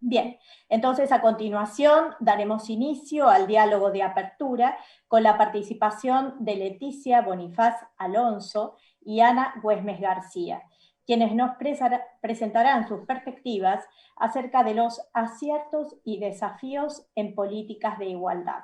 Bien, entonces a continuación daremos inicio al diálogo de apertura con la participación de Leticia Bonifaz Alonso y Ana Güemes García, quienes nos presentarán sus perspectivas acerca de los aciertos y desafíos en políticas de igualdad.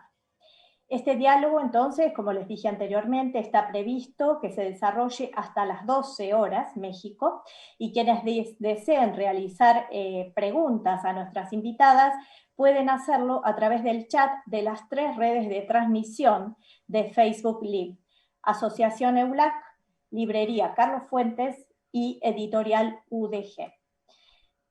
Este diálogo, entonces, como les dije anteriormente, está previsto que se desarrolle hasta las 12 horas, México, y quienes deseen realizar preguntas a nuestras invitadas pueden hacerlo a través del chat de las 3 redes de transmisión de Facebook Live: Asociación EULAC, Librería Carlos Fuentes y Editorial UDG.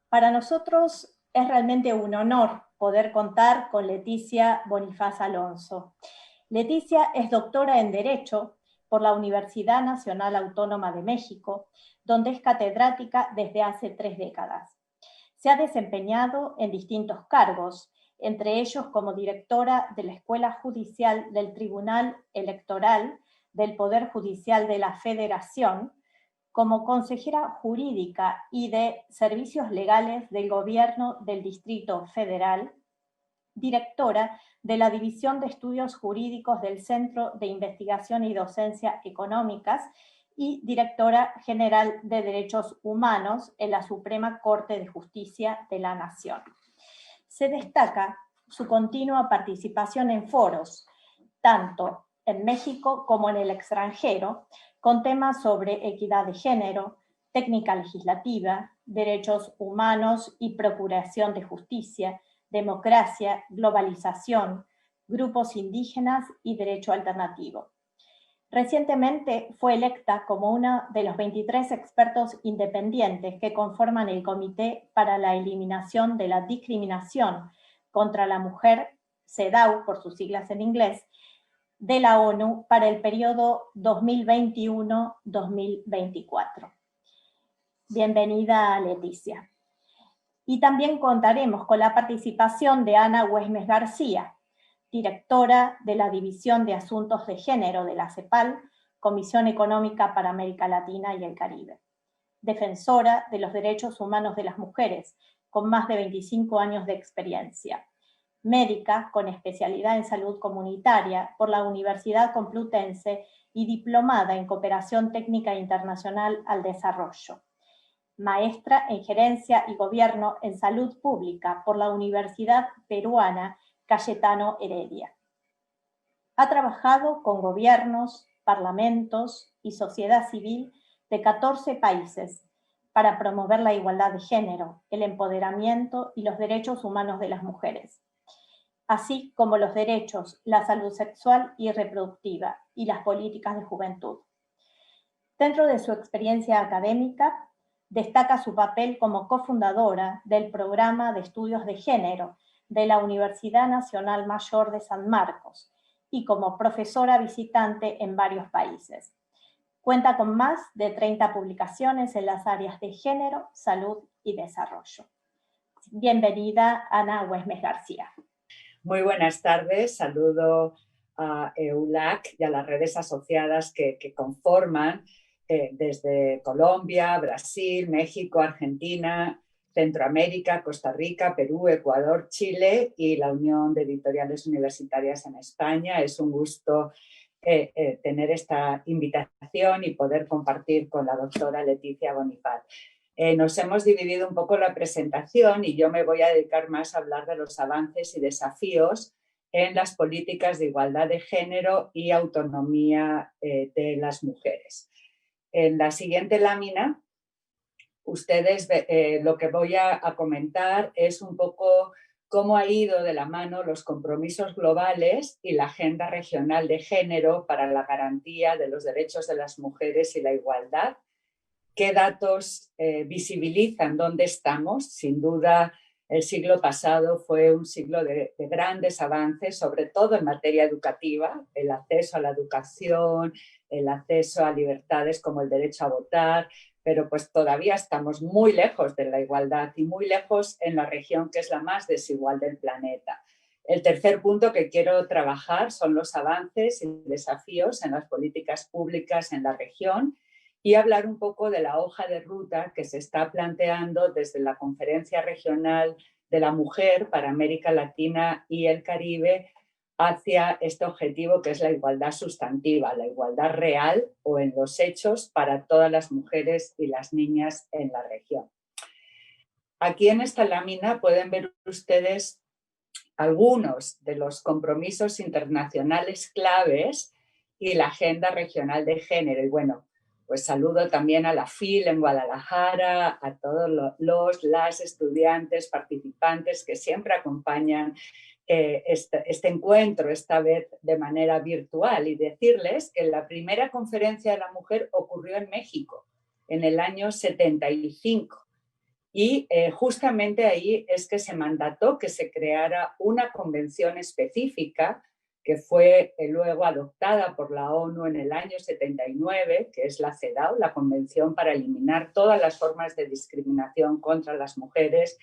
Para nosotros es realmente un honor poder contar con Leticia Bonifaz Alonso. Leticia es doctora en Derecho por la Universidad Nacional Autónoma de México, donde es catedrática desde hace 3 décadas. Se ha desempeñado en distintos cargos, entre ellos como directora de la Escuela Judicial del Tribunal Electoral del Poder Judicial de la Federación, como consejera jurídica y de servicios legales del Gobierno del Distrito Federal, directora de la División de Estudios Jurídicos del Centro de Investigación y Docencia Económicas y directora general de Derechos Humanos en la Suprema Corte de Justicia de la Nación. Se destaca su continua participación en foros, tanto en México como en el extranjero, con temas sobre equidad de género, técnica legislativa, derechos humanos y procuración de justicia, democracia, globalización, grupos indígenas y derecho alternativo. Recientemente fue electa como uno de los 23 expertos independientes que conforman el Comité para la Eliminación de la Discriminación contra la Mujer, CEDAW por sus siglas en inglés, de la ONU para el periodo 2021-2024. Bienvenida, Leticia. Y también contaremos con la participación de Ana Güemes García, directora de la División de Asuntos de Género de la CEPAL, Comisión Económica para América Latina y el Caribe, defensora de los derechos humanos de las mujeres, con más de 25 años de experiencia, médica con especialidad en salud comunitaria por la Universidad Complutense y diplomada en Cooperación Técnica Internacional al Desarrollo, maestra en Gerencia y Gobierno en Salud Pública por la Universidad Peruana Cayetano Heredia. Ha trabajado con gobiernos, parlamentos y sociedad civil de 14 países para promover la igualdad de género, el empoderamiento y los derechos humanos de las mujeres, así como los derechos, la salud sexual y reproductiva y las políticas de juventud. Dentro de su experiencia académica, destaca su papel como cofundadora del Programa de Estudios de Género de la Universidad Nacional Mayor de San Marcos y como profesora visitante en varios países. Cuenta con más de 30 publicaciones en las áreas de género, salud y desarrollo. Bienvenida, Ana Güemes García. Muy buenas tardes, saludo a EULAC y a las redes asociadas que conforman desde Colombia, Brasil, México, Argentina, Centroamérica, Costa Rica, Perú, Ecuador, Chile y la Unión de Editoriales Universitarias en España. Es un gusto tener esta invitación y poder compartir con la doctora Leticia Bonifaz. Nos hemos dividido un poco la presentación y yo me voy a dedicar más a hablar de los avances y desafíos en las políticas de igualdad de género y autonomía de las mujeres. En la siguiente lámina, ustedes lo que voy a comentar es un poco cómo ha ido de la mano los compromisos globales y la agenda regional de género para la garantía de los derechos de las mujeres y la igualdad. ¿Qué datos visibilizan dónde estamos? Sin duda, el siglo pasado fue un siglo de grandes avances, sobre todo en materia educativa, el acceso a la educación, el acceso a libertades como el derecho a votar, pero pues todavía estamos muy lejos de la igualdad y muy lejos en la región que es la más desigual del planeta. El tercer punto que quiero trabajar son los avances y desafíos en las políticas públicas en la región y hablar un poco de la hoja de ruta que se está planteando desde la Conferencia Regional de la mujer para América Latina y el Caribe hacia este objetivo que es la igualdad sustantiva, la igualdad real o en los hechos para todas las mujeres y las niñas en la región. Aquí en esta lámina pueden ver ustedes algunos de los compromisos internacionales claves y la agenda regional de género. Y bueno, pues saludo también a la FIL en Guadalajara, a todos las estudiantes participantes que siempre acompañan este encuentro, esta vez de manera virtual, y decirles que la primera conferencia de la mujer ocurrió en México en el año 75. Y justamente ahí es que se mandató que se creara una convención específica que fue luego adoptada por la ONU en el año 79, que es la CEDAW, la Convención para eliminar todas las formas de discriminación contra las mujeres.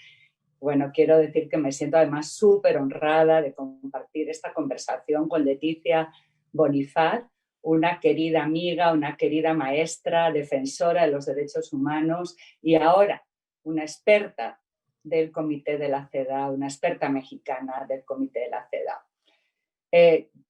Bueno, quiero decir que me siento además súper honrada de compartir esta conversación con Leticia Bonifaz, una querida amiga, una querida maestra, defensora de los derechos humanos y ahora una experta del comité de la CEDAW, una experta mexicana del comité de la CEDAW.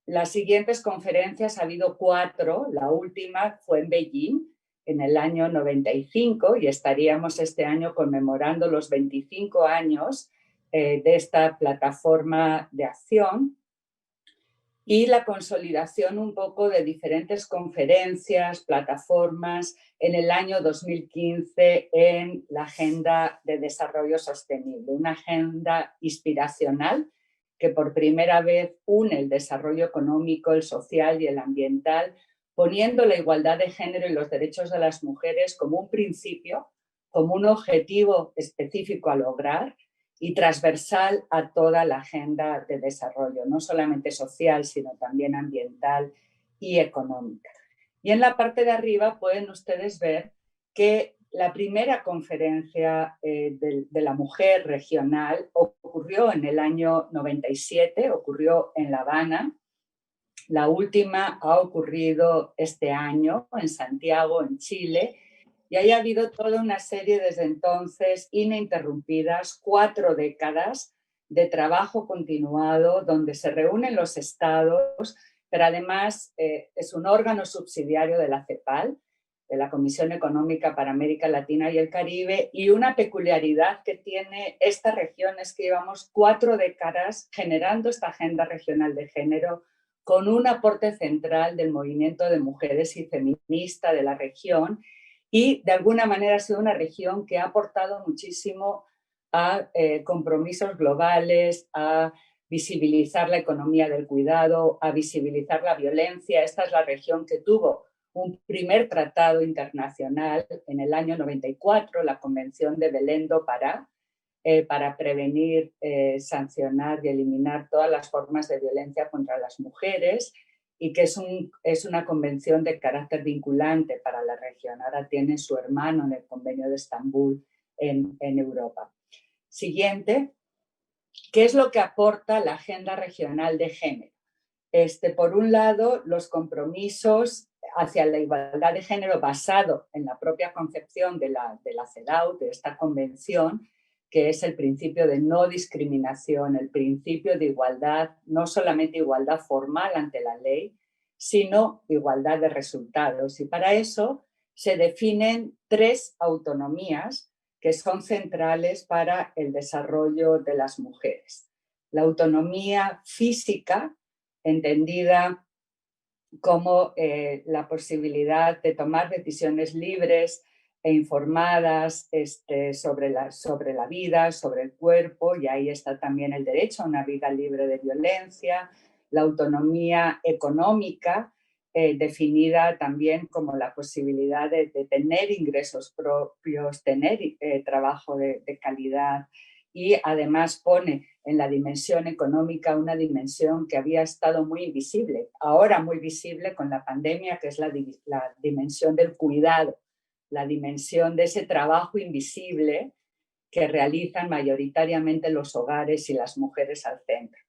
Las siguientes conferencias, ha habido 4, la última fue en Beijing en el año 95 y estaríamos este año conmemorando los 25 años de esta plataforma de acción y la consolidación un poco de diferentes conferencias, plataformas en el año 2015 en la Agenda de Desarrollo Sostenible, una agenda inspiracional que por primera vez une el desarrollo económico, el social y el ambiental, poniendo la igualdad de género y los derechos de las mujeres como un principio, como un objetivo específico a lograr y transversal a toda la agenda de desarrollo, no solamente social, sino también ambiental y económica. Y en la parte de arriba pueden ustedes ver que la primera conferencia de la mujer regional ocurrió en el año 97, ocurrió en La Habana. La última ha ocurrido este año en Santiago, en Chile, y ahí ha habido toda una serie desde entonces ininterrumpidas, 4 décadas de trabajo continuado donde se reúnen los estados, pero además es un órgano subsidiario de la CEPAL, de la Comisión Económica para América Latina y el Caribe, y una peculiaridad que tiene esta región es que llevamos 4 décadas generando esta agenda regional de género con un aporte central del movimiento de mujeres y feminista de la región, y de alguna manera ha sido una región que ha aportado muchísimo a compromisos globales, a visibilizar la economía del cuidado, a visibilizar la violencia. Esta es la región que tuvo un primer tratado internacional en el año 94, la Convención de Belém do Pará, para prevenir, sancionar y eliminar todas las formas de violencia contra las mujeres, y que es una convención de carácter vinculante para la región. Ahora tiene su hermano en el Convenio de Estambul en Europa. Siguiente, ¿qué es lo que aporta la Agenda Regional de Género? Por un lado, los compromisos hacia la igualdad de género basado en la propia concepción de la CEDAW, de esta convención, que es el principio de no discriminación, el principio de igualdad, no solamente igualdad formal ante la ley, sino igualdad de resultados. Y para eso se definen 3 autonomías que son centrales para el desarrollo de las mujeres. La autonomía física, entendida como la posibilidad de tomar decisiones libres e informadas sobre la vida, sobre el cuerpo, y ahí está también el derecho a una vida libre de violencia. La autonomía económica, definida también como la posibilidad de tener ingresos propios, tener trabajo de calidad, y además pone en la dimensión económica una dimensión que había estado muy invisible, ahora muy visible con la pandemia, que es la dimensión del cuidado, la dimensión de ese trabajo invisible que realizan mayoritariamente los hogares y las mujeres al centro.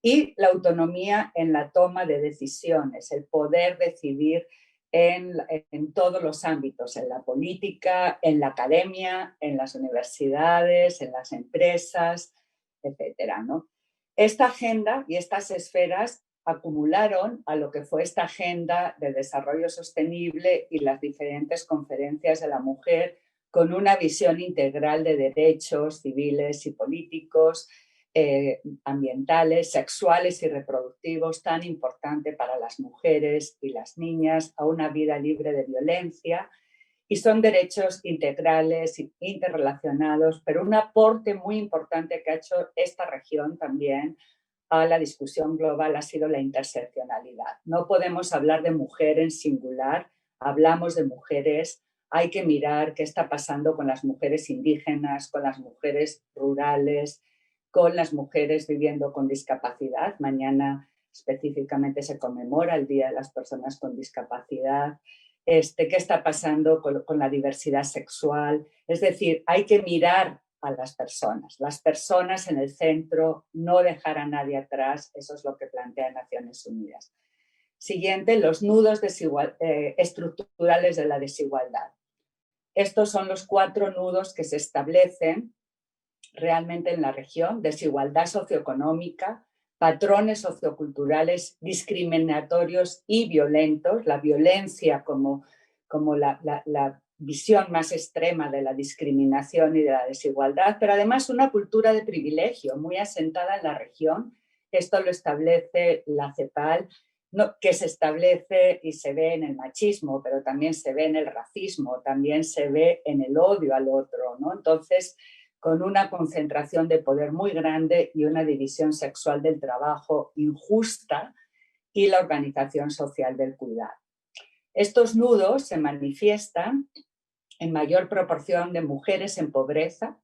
Y la autonomía en la toma de decisiones, el poder decidir en todos los ámbitos, en la política, en la academia, en las universidades, en las empresas, etcétera, ¿no? Esta agenda y estas esferas acumularon a lo que fue esta agenda de desarrollo sostenible y las diferentes conferencias de la mujer con una visión integral de derechos civiles y políticos, ambientales, sexuales y reproductivos, tan importante para las mujeres y las niñas, a una vida libre de violencia. Y son derechos integrales, interrelacionados, pero un aporte muy importante que ha hecho esta región también a la discusión global ha sido la interseccionalidad. No podemos hablar de mujer en singular, hablamos de mujeres, hay que mirar qué está pasando con las mujeres indígenas, con las mujeres rurales, con las mujeres viviendo con discapacidad. Mañana específicamente se conmemora el Día de las Personas con Discapacidad. Qué está pasando con la diversidad sexual. Es decir, hay que mirar a las personas en el centro, no dejar a nadie atrás, eso es lo que plantea Naciones Unidas. Siguiente, los nudos estructurales de la desigualdad. Estos son los 4 nudos que se establecen realmente en la región: desigualdad socioeconómica, patrones socioculturales discriminatorios y violentos, la violencia como la visión más extrema de la discriminación y de la desigualdad, pero además una cultura de privilegio muy asentada en la región. Esto lo establece la CEPAL, que se establece y se ve en el machismo, pero también se ve en el racismo, también se ve en el odio al otro, ¿no? Entonces, con una concentración de poder muy grande y una división sexual del trabajo injusta y la organización social del cuidado. Estos nudos se manifiestan en mayor proporción de mujeres en pobreza,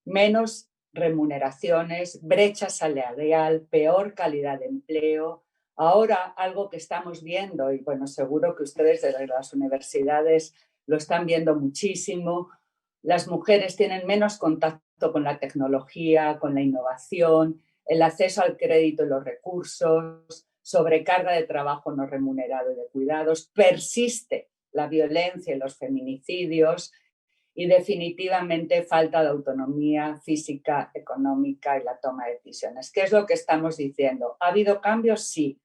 menos remuneraciones, brecha salarial, peor calidad de empleo. Ahora algo que estamos viendo, y bueno, seguro que ustedes desde las universidades lo están viendo muchísimo, las mujeres tienen menos contacto con la tecnología, con la innovación, el acceso al crédito y los recursos, sobrecarga de trabajo no remunerado y de cuidados, persiste la violencia y los feminicidios y definitivamente falta de autonomía física, económica y la toma de decisiones. ¿Qué es lo que estamos diciendo? ¿Ha habido cambios? Sí.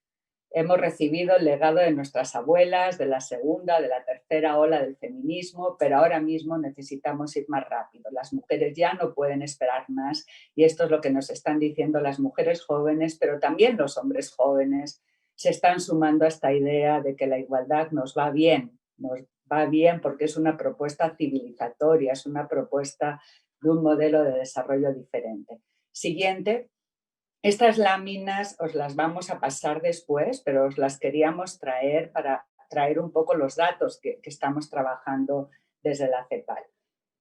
Hemos recibido el legado de nuestras abuelas, de la segunda, de la tercera ola del feminismo, pero ahora mismo necesitamos ir más rápido. Las mujeres ya no pueden esperar más y esto es lo que nos están diciendo las mujeres jóvenes, pero también los hombres jóvenes se están sumando a esta idea de que la igualdad nos va bien porque es una propuesta civilizatoria, es una propuesta de un modelo de desarrollo diferente. Siguiente. Estas láminas os las vamos a pasar después, pero os las queríamos traer para traer un poco los datos que estamos trabajando desde la CEPAL.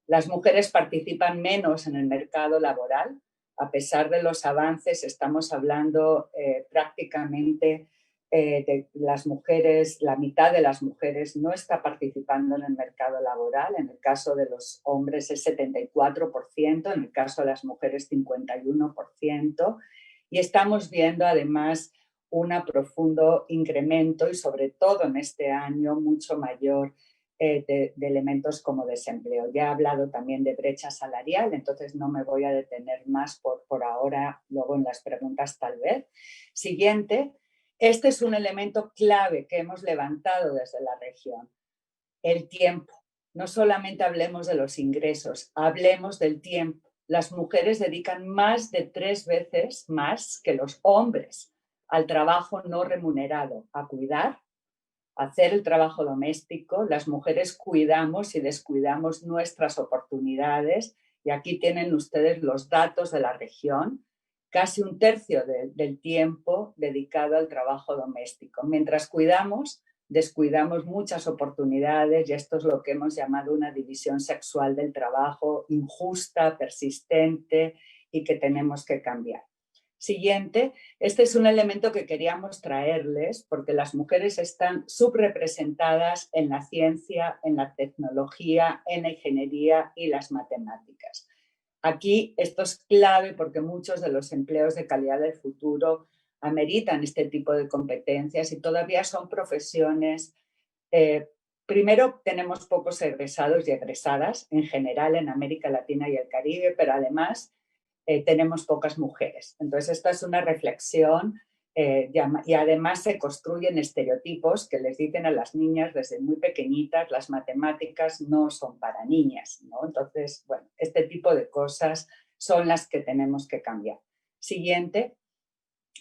Las mujeres participan menos en el mercado laboral. A pesar de los avances, estamos hablando prácticamente de las mujeres, la mitad de las mujeres no está participando en el mercado laboral. En el caso de los hombres es 74%, en el caso de las mujeres 51%. Y estamos viendo además un profundo incremento y sobre todo en este año mucho mayor de elementos como desempleo. Ya he hablado también de brecha salarial, entonces no me voy a detener más por ahora, luego en las preguntas tal vez. Siguiente, este es un elemento clave que hemos levantado desde la región, el tiempo. No solamente hablemos de los ingresos, hablemos del tiempo. Las mujeres dedican más de 3 veces más que los hombres al trabajo no remunerado, a cuidar, a hacer el trabajo doméstico. Las mujeres cuidamos y descuidamos nuestras oportunidades y aquí tienen ustedes los datos de la región. Casi 1/3 del tiempo dedicado al trabajo doméstico. Mientras cuidamos, descuidamos muchas oportunidades y esto es lo que hemos llamado una división sexual del trabajo injusta, persistente y que tenemos que cambiar. Siguiente, este es un elemento que queríamos traerles porque las mujeres están subrepresentadas en la ciencia, en la tecnología, en la ingeniería y las matemáticas. Aquí esto es clave porque muchos de los empleos de calidad del futuro ameritan este tipo de competencias y todavía son profesiones. Primero, tenemos pocos egresados y egresadas en general en América Latina y el Caribe, pero además tenemos pocas mujeres. Entonces, esta es una reflexión y además se construyen estereotipos que les dicen a las niñas desde muy pequeñitas, las matemáticas no son para niñas, ¿no? Entonces, bueno, este tipo de cosas son las que tenemos que cambiar. Siguiente.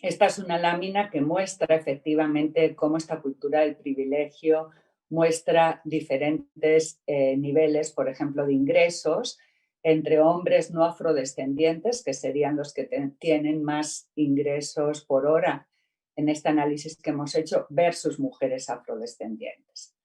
Esta es una lámina que muestra efectivamente cómo esta cultura del privilegio muestra diferentes niveles, por ejemplo, de ingresos entre hombres no afrodescendientes, que serían los que tienen más ingresos por hora en este análisis que hemos hecho, versus mujeres afrodescendientes.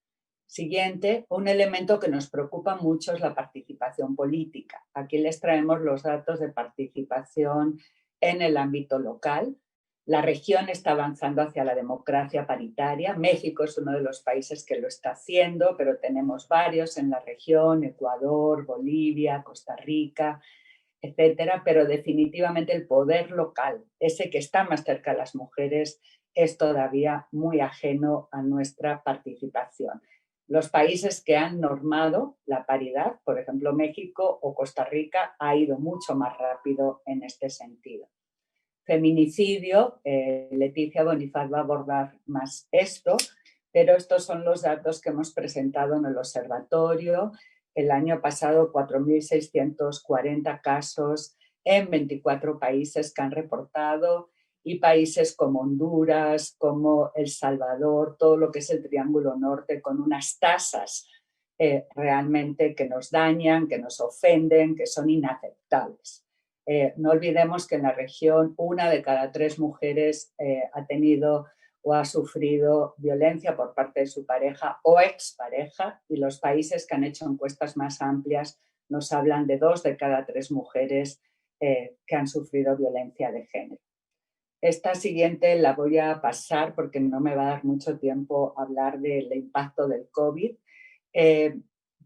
Siguiente, un elemento que nos preocupa mucho es la participación política. Aquí les traemos los datos de participación en el ámbito local. La región está avanzando hacia la democracia paritaria. México es uno de los países que lo está haciendo, pero tenemos varios en la región, Ecuador, Bolivia, Costa Rica, etcétera. Pero definitivamente el poder local, ese que está más cerca a las mujeres, es todavía muy ajeno a nuestra participación. Los países que han normado la paridad, por ejemplo México o Costa Rica, ha ido mucho más rápido en este sentido. Feminicidio, Leticia Bonifaz va a abordar más esto, pero estos son los datos que hemos presentado en el observatorio. El año pasado 4.640 casos en 24 países que han reportado, y países como Honduras, como El Salvador, todo lo que es el Triángulo Norte, con unas tasas realmente que nos dañan, que nos ofenden, que son inaceptables. No olvidemos que en la región 1 de cada 3 mujeres ha tenido o ha sufrido violencia por parte de su pareja o expareja, y los países que han hecho encuestas más amplias nos hablan de 2 de cada 3 mujeres que han sufrido violencia de género. Esta siguiente la voy a pasar porque no me va a dar mucho tiempo hablar del impacto del COVID,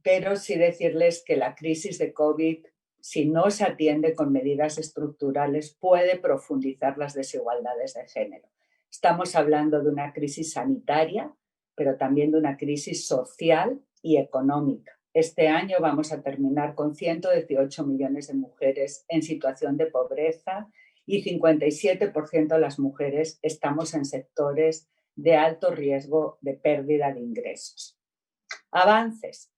pero sí decirles que la crisis de COVID, si no se atiende con medidas estructurales, puede profundizar las desigualdades de género. Estamos hablando de una crisis sanitaria, pero también de una crisis social y económica. Este año vamos a terminar con 118 millones de mujeres en situación de pobreza, y 57% de las mujeres estamos en sectores de alto riesgo de pérdida de ingresos. Avances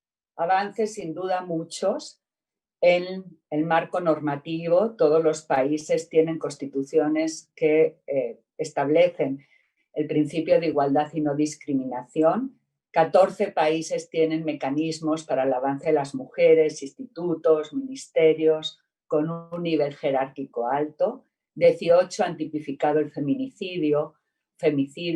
sin duda muchos en el marco normativo. Todos los países tienen constituciones que establecen el principio de igualdad y no discriminación. 14 países tienen mecanismos para el avance de las mujeres, institutos, ministerios, con un nivel jerárquico alto. 18 han tipificado el femicidio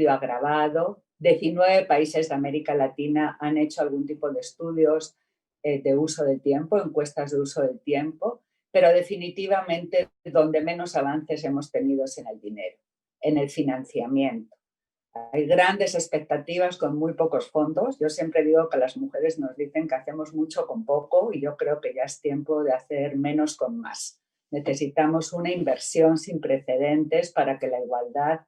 agravado. 19 países de América Latina han hecho algún tipo de estudios de uso del tiempo, encuestas de uso del tiempo, pero definitivamente donde menos avances hemos tenido es en el dinero, en el financiamiento. Hay grandes expectativas con muy pocos fondos. Yo siempre digo que las mujeres nos dicen que hacemos mucho con poco, y yo creo que ya es tiempo de hacer menos con más. Necesitamos una inversión sin precedentes para que la igualdad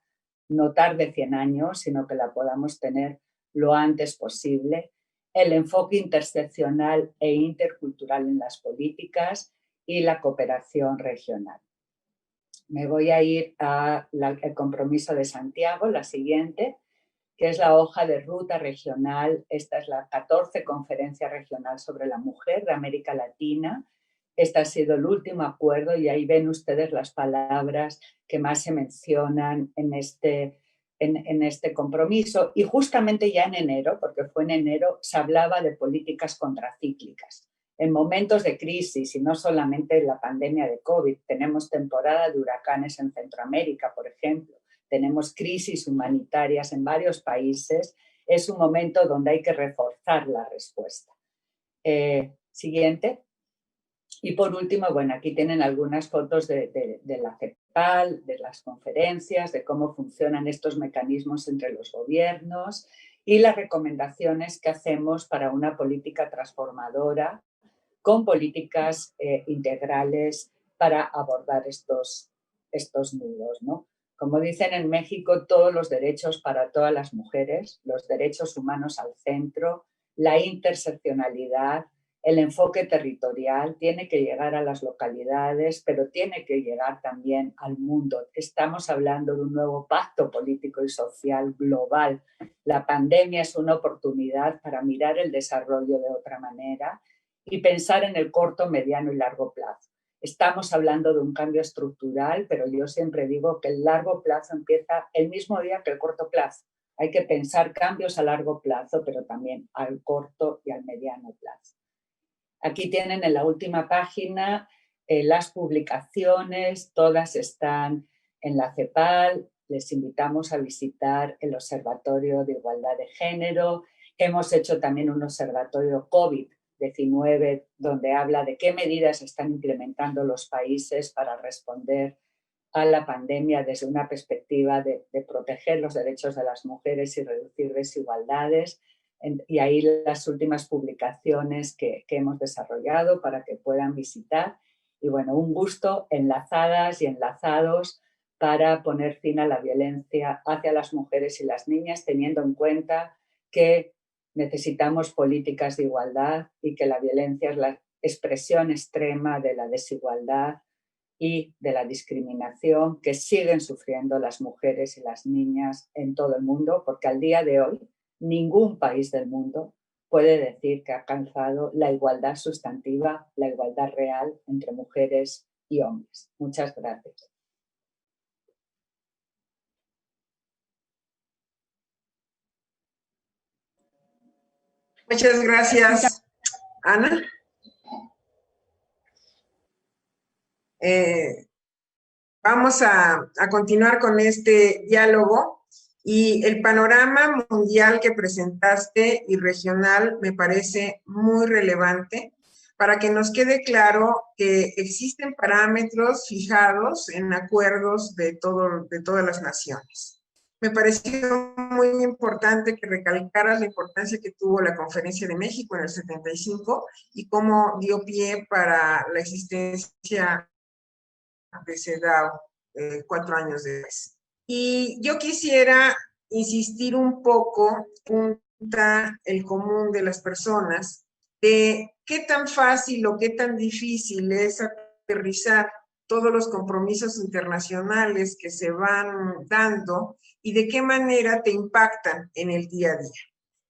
no tarde 100 años, sino que la podamos tener lo antes posible. El enfoque interseccional e intercultural en las políticas y la cooperación regional. Me voy a ir al compromiso de Santiago, la siguiente, que es la hoja de ruta regional. Esta es la 14 conferencia regional sobre la mujer de América Latina. Este ha sido el último acuerdo, y ahí ven ustedes las palabras que más se mencionan en este compromiso. Y justamente ya en enero, porque fue en enero, se hablaba de políticas contracíclicas. En momentos de crisis, y no solamente la pandemia de COVID, tenemos temporada de huracanes en Centroamérica, por ejemplo, tenemos crisis humanitarias en varios países, es un momento donde hay que reforzar la respuesta. Siguiente. Y por último, bueno, aquí tienen algunas fotos de la CEPAL, de las conferencias, de cómo funcionan estos mecanismos entre los gobiernos y las recomendaciones que hacemos para una política transformadora con políticas integrales para abordar estos nudos, ¿no? Como dicen en México, todos los derechos para todas las mujeres, los derechos humanos al centro, la interseccionalidad, El enfoque territorial tiene que llegar a las localidades, pero tiene que llegar también al mundo. Estamos hablando de un nuevo pacto político y social global. La pandemia es una oportunidad para mirar el desarrollo de otra manera y pensar en el corto, mediano y largo plazo. Estamos hablando de un cambio estructural, pero yo siempre digo que el largo plazo empieza el mismo día que el corto plazo. Hay que pensar cambios a largo plazo, pero también al corto y al mediano plazo. Aquí tienen en la última página las publicaciones, todas están en la CEPAL. Les invitamos a visitar el Observatorio de Igualdad de Género. Hemos hecho también un observatorio COVID-19 donde habla de qué medidas están implementando los países para responder a la pandemia desde una perspectiva de proteger los derechos de las mujeres y reducir desigualdades. Y ahí las últimas publicaciones que hemos desarrollado para que puedan visitar. Y bueno, un gusto, enlazadas y enlazados para poner fin a la violencia hacia las mujeres y las niñas, teniendo en cuenta que necesitamos políticas de igualdad y que la violencia es la expresión extrema de la desigualdad y de la discriminación que siguen sufriendo las mujeres y las niñas en todo el mundo, porque al día de hoy ningún país del mundo puede decir que ha alcanzado la igualdad sustantiva, la igualdad real entre mujeres y hombres. Muchas gracias. Muchas gracias, Ana. Vamos a continuar con este diálogo y el panorama mundial que presentaste y regional me parece muy relevante para que nos quede claro que existen parámetros fijados en acuerdos de todas las naciones. Me pareció muy importante que recalcaras la importancia que tuvo la Conferencia de México en el 75 y cómo dio pie para la existencia de CEDAW 4 años después. Y yo quisiera insistir un poco en el común de las personas, de qué tan fácil o qué tan difícil es aterrizar todos los compromisos internacionales que se van dando y de qué manera te impactan en el día a día.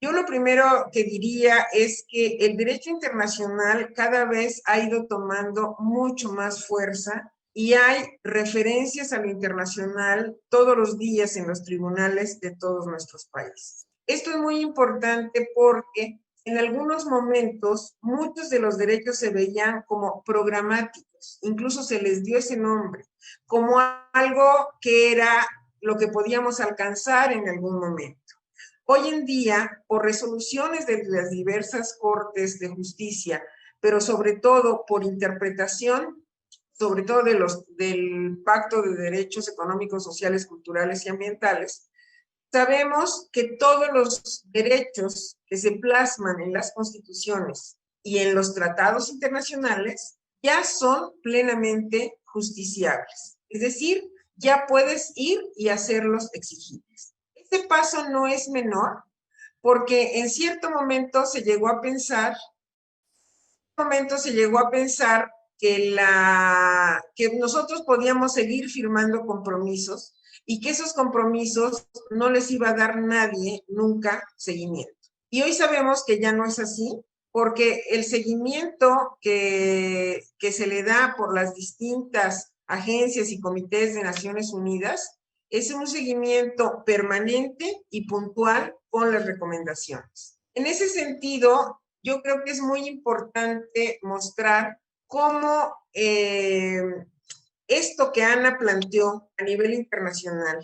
Yo lo primero que diría es que el derecho internacional cada vez ha ido tomando mucho más fuerza y hay referencias a lo internacional todos los días en los tribunales de todos nuestros países. Esto es muy importante porque en algunos momentos muchos de los derechos se veían como programáticos, incluso se les dio ese nombre, como algo que era lo que podíamos alcanzar en algún momento. Hoy en día, por resoluciones de las diversas cortes de justicia, pero sobre todo por interpretación, sobre todo del Pacto de Derechos Económicos, Sociales, Culturales y Ambientales, sabemos que todos los derechos que se plasman en las constituciones y en los tratados internacionales ya son plenamente justiciables. Es decir, ya puedes ir y hacerlos exigibles. Este paso no es menor porque en cierto momento se llegó a pensar que nosotros podíamos seguir firmando compromisos y que esos compromisos no les iba a dar nadie nunca seguimiento. Y hoy sabemos que ya no es así, porque el seguimiento que se le da por las distintas agencias y comités de Naciones Unidas es un seguimiento permanente y puntual con las recomendaciones. En ese sentido, yo creo que es muy importante mostrar cómo esto que Ana planteó a nivel internacional,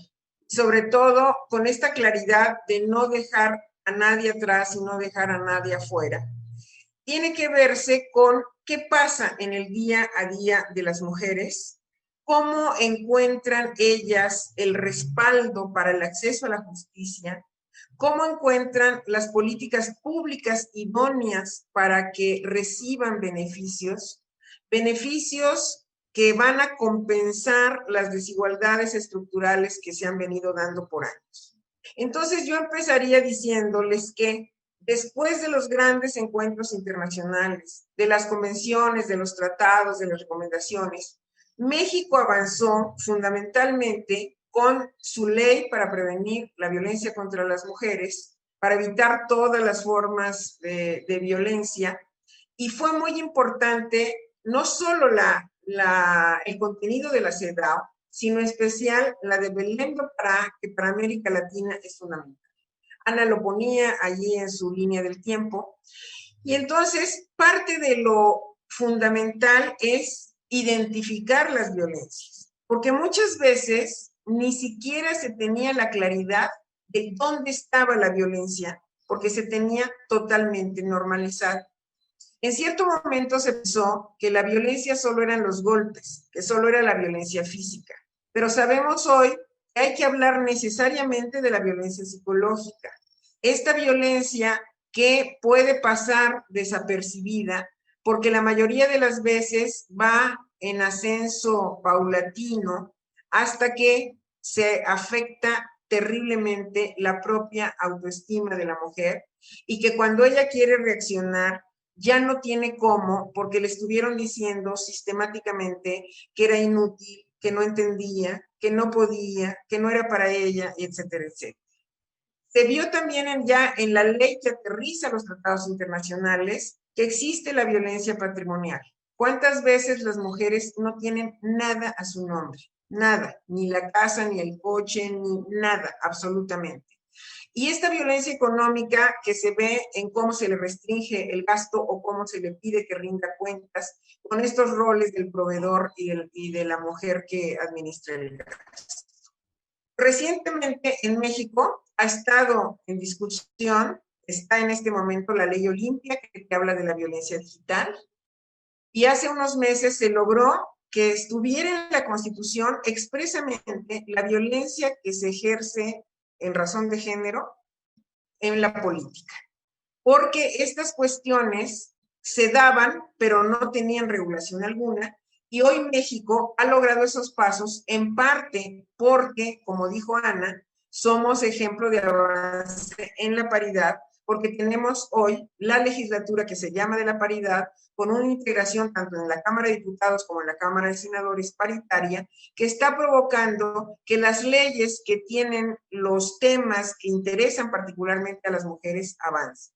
sobre todo con esta claridad de no dejar a nadie atrás y no dejar a nadie afuera, tiene que verse con qué pasa en el día a día de las mujeres, cómo encuentran ellas el respaldo para el acceso a la justicia, cómo encuentran las políticas públicas idóneas para que reciban beneficios que van a compensar las desigualdades estructurales que se han venido dando por años. Entonces yo empezaría diciéndoles que después de los grandes encuentros internacionales, de las convenciones, de los tratados, de las recomendaciones, México avanzó fundamentalmente con su ley para prevenir la violencia contra las mujeres, para evitar todas las formas de violencia, y fue muy importante no solo el contenido de la CEDAW, sino en especial la de Belém do Pará, que para América Latina es fundamental. Ana lo ponía allí en su línea del tiempo. Y entonces, parte de lo fundamental es identificar las violencias, porque muchas veces ni siquiera se tenía la claridad de dónde estaba la violencia, porque se tenía totalmente normalizada. En cierto momento se pensó que la violencia solo eran los golpes, que solo era la violencia física, pero sabemos hoy que hay que hablar necesariamente de la violencia psicológica. Esta violencia que puede pasar desapercibida porque la mayoría de las veces va en ascenso paulatino hasta que se afecta terriblemente la propia autoestima de la mujer y que cuando ella quiere reaccionar ya no tiene cómo porque le estuvieron diciendo sistemáticamente que era inútil, que no entendía, que no podía, que no era para ella, etcétera, etcétera. Se vio también ya en la ley que aterriza los tratados internacionales que existe la violencia patrimonial. ¿Cuántas veces las mujeres no tienen nada a su nombre? Nada, ni la casa, ni el coche, ni nada, absolutamente. Y esta violencia económica que se ve en cómo se le restringe el gasto o cómo se le pide que rinda cuentas con estos roles del proveedor y de la mujer que administra el gasto. Recientemente en México ha estado en discusión, está en este momento la ley Olimpia que habla de la violencia digital y hace unos meses se logró que estuviera en la Constitución expresamente la violencia que se ejerce en razón de género en la política, porque estas cuestiones se daban, pero no tenían regulación alguna, y hoy México ha logrado esos pasos en parte porque, como dijo Ana, somos ejemplo de avance en la paridad, porque tenemos hoy la legislatura que se llama de la paridad, con una integración tanto en la Cámara de Diputados como en la Cámara de Senadores paritaria, que está provocando que las leyes que tienen los temas que interesan particularmente a las mujeres avancen.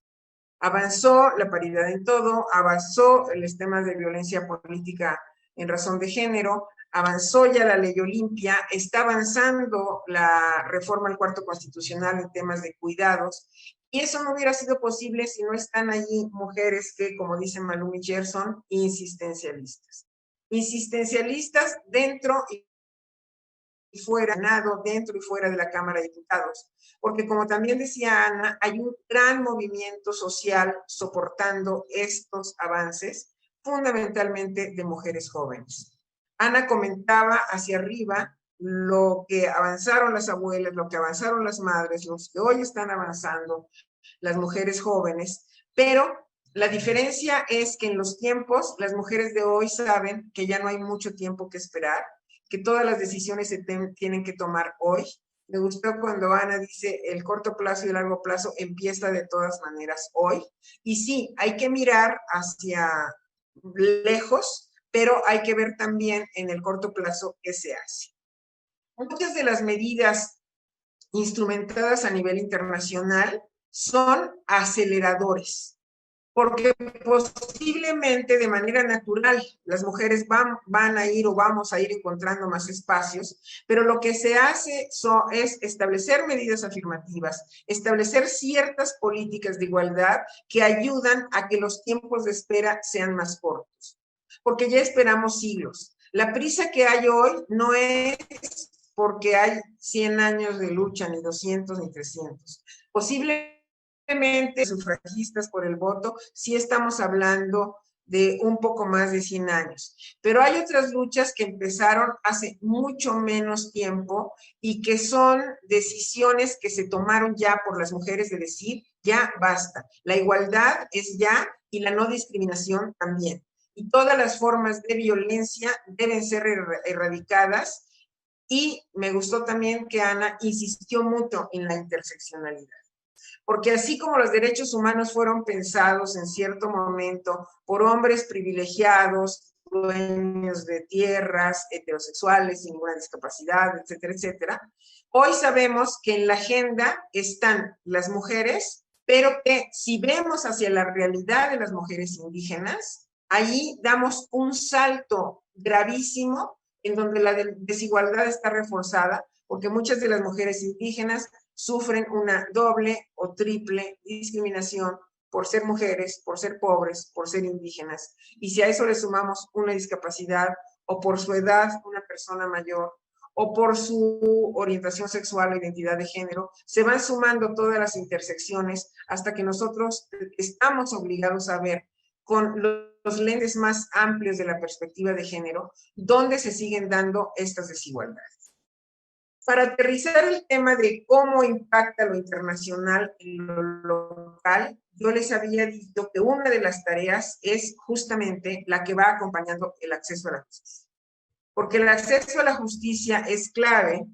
Avanzó la paridad en todo, avanzó los temas de violencia política en razón de género, avanzó ya la ley Olimpia, está avanzando la reforma al cuarto constitucional en temas de cuidados, y eso no hubiera sido posible si no están allí mujeres que, como dice Malú Micher, son insistencialistas. Insistencialistas dentro y fuera, dentro y fuera de la Cámara de Diputados, porque como también decía Ana, hay un gran movimiento social soportando estos avances, fundamentalmente de mujeres jóvenes. Ana comentaba hacia arriba lo que avanzaron las abuelas, lo que avanzaron las madres, los que hoy están avanzando, las mujeres jóvenes, pero la diferencia es que en los tiempos, las mujeres de hoy saben que ya no hay mucho tiempo que esperar, que todas las decisiones se tienen que tomar hoy. Me gustó cuando Ana dice el corto plazo y el largo plazo empieza de todas maneras hoy. Y sí, hay que mirar hacia lejos, pero hay que ver también en el corto plazo qué se hace. Muchas de las medidas instrumentadas a nivel internacional son aceleradores, porque posiblemente de manera natural las mujeres van a ir o vamos a ir encontrando más espacios, pero lo que se hace es establecer medidas afirmativas, establecer ciertas políticas de igualdad que ayudan a que los tiempos de espera sean más cortos, porque ya esperamos siglos. La prisa que hay hoy no es porque hay 100 años de lucha, ni 200, ni 300. Posiblemente sufragistas por el voto, sí estamos hablando de un poco más de 100 años. Pero hay otras luchas que empezaron hace mucho menos tiempo y que son decisiones que se tomaron ya por las mujeres de decir, ya basta. La igualdad es ya y la no discriminación también. Y todas las formas de violencia deben ser erradicadas. Y me gustó también que Ana insistió mucho en la interseccionalidad. Porque así como los derechos humanos fueron pensados en cierto momento por hombres privilegiados, dueños de tierras, heterosexuales, sin ninguna discapacidad, etcétera, etcétera, hoy sabemos que en la agenda están las mujeres, pero que si vemos hacia la realidad de las mujeres indígenas, ahí damos un salto gravísimo en donde la desigualdad está reforzada, porque muchas de las mujeres indígenas sufren una doble o triple discriminación por ser mujeres, por ser pobres, por ser indígenas. Y si a eso le sumamos una discapacidad o por su edad, una persona mayor, o por su orientación sexual o identidad de género, se van sumando todas las intersecciones hasta que nosotros estamos obligados a ver con los lentes más amplios de la perspectiva de género dónde se siguen dando estas desigualdades. Para aterrizar el tema de cómo impacta lo internacional en lo local, yo les había dicho que una de las tareas es justamente la que va acompañando el acceso a la justicia. Porque el acceso a la justicia es clave,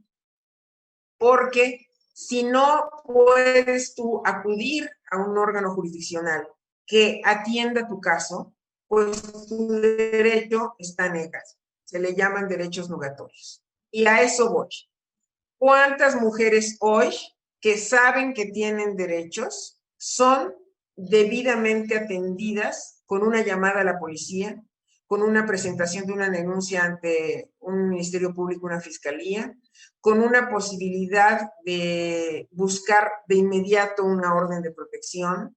porque si no puedes tú acudir a un órgano jurisdiccional que atienda tu caso, pues tu derecho está negado. Se le llaman derechos nugatorios. Y a eso voy. ¿Cuántas mujeres hoy que saben que tienen derechos son debidamente atendidas con una llamada a la policía, con una presentación de una denuncia ante un ministerio público, una fiscalía, con una posibilidad de buscar de inmediato una orden de protección?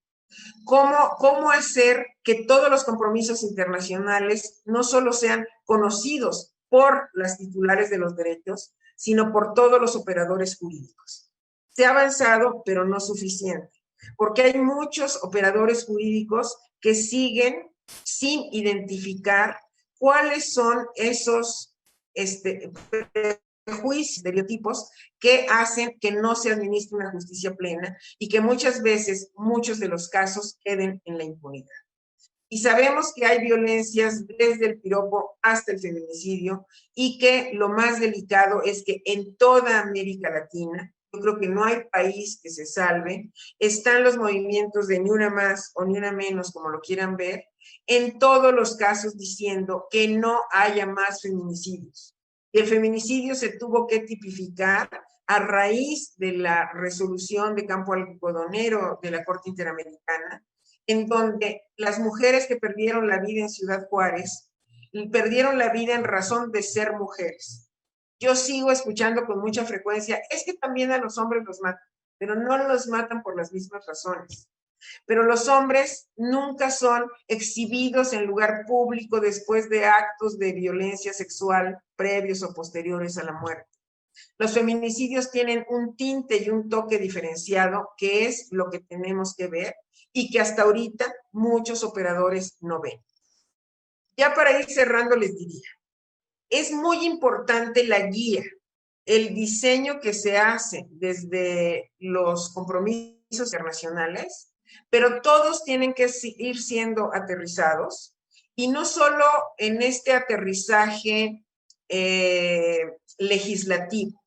¿Cómo hacer que todos los compromisos internacionales no solo sean conocidos por las titulares de los derechos, sino por todos los operadores jurídicos? Se ha avanzado, pero no suficiente, porque hay muchos operadores jurídicos que siguen sin identificar cuáles son esos prejuicios, estereotipos que hacen que no se administre una justicia plena y que muchas veces, muchos de los casos queden en la impunidad. Y sabemos que hay violencias desde el piropo hasta el feminicidio y que lo más delicado es que en toda América Latina, yo creo que no hay país que se salve, están los movimientos de ni una más o ni una menos, como lo quieran ver, en todos los casos diciendo que no haya más feminicidios. El feminicidio se tuvo que tipificar a raíz de la resolución de Campo Algodonero de la Corte Interamericana, en donde las mujeres que perdieron la vida en Ciudad Juárez perdieron la vida en razón de ser mujeres. Yo sigo escuchando con mucha frecuencia, es que también a los hombres los matan, pero no los matan por las mismas razones. Pero los hombres nunca son exhibidos en lugar público después de actos de violencia sexual previos o posteriores a la muerte. Los feminicidios tienen un tinte y un toque diferenciado, que es lo que tenemos que ver y que hasta ahorita muchos operadores no ven. Ya para ir cerrando les diría, es muy importante la guía, el diseño que se hace desde los compromisos internacionales, pero todos tienen que ir siendo aterrizados y no solo en este aterrizaje legislativo,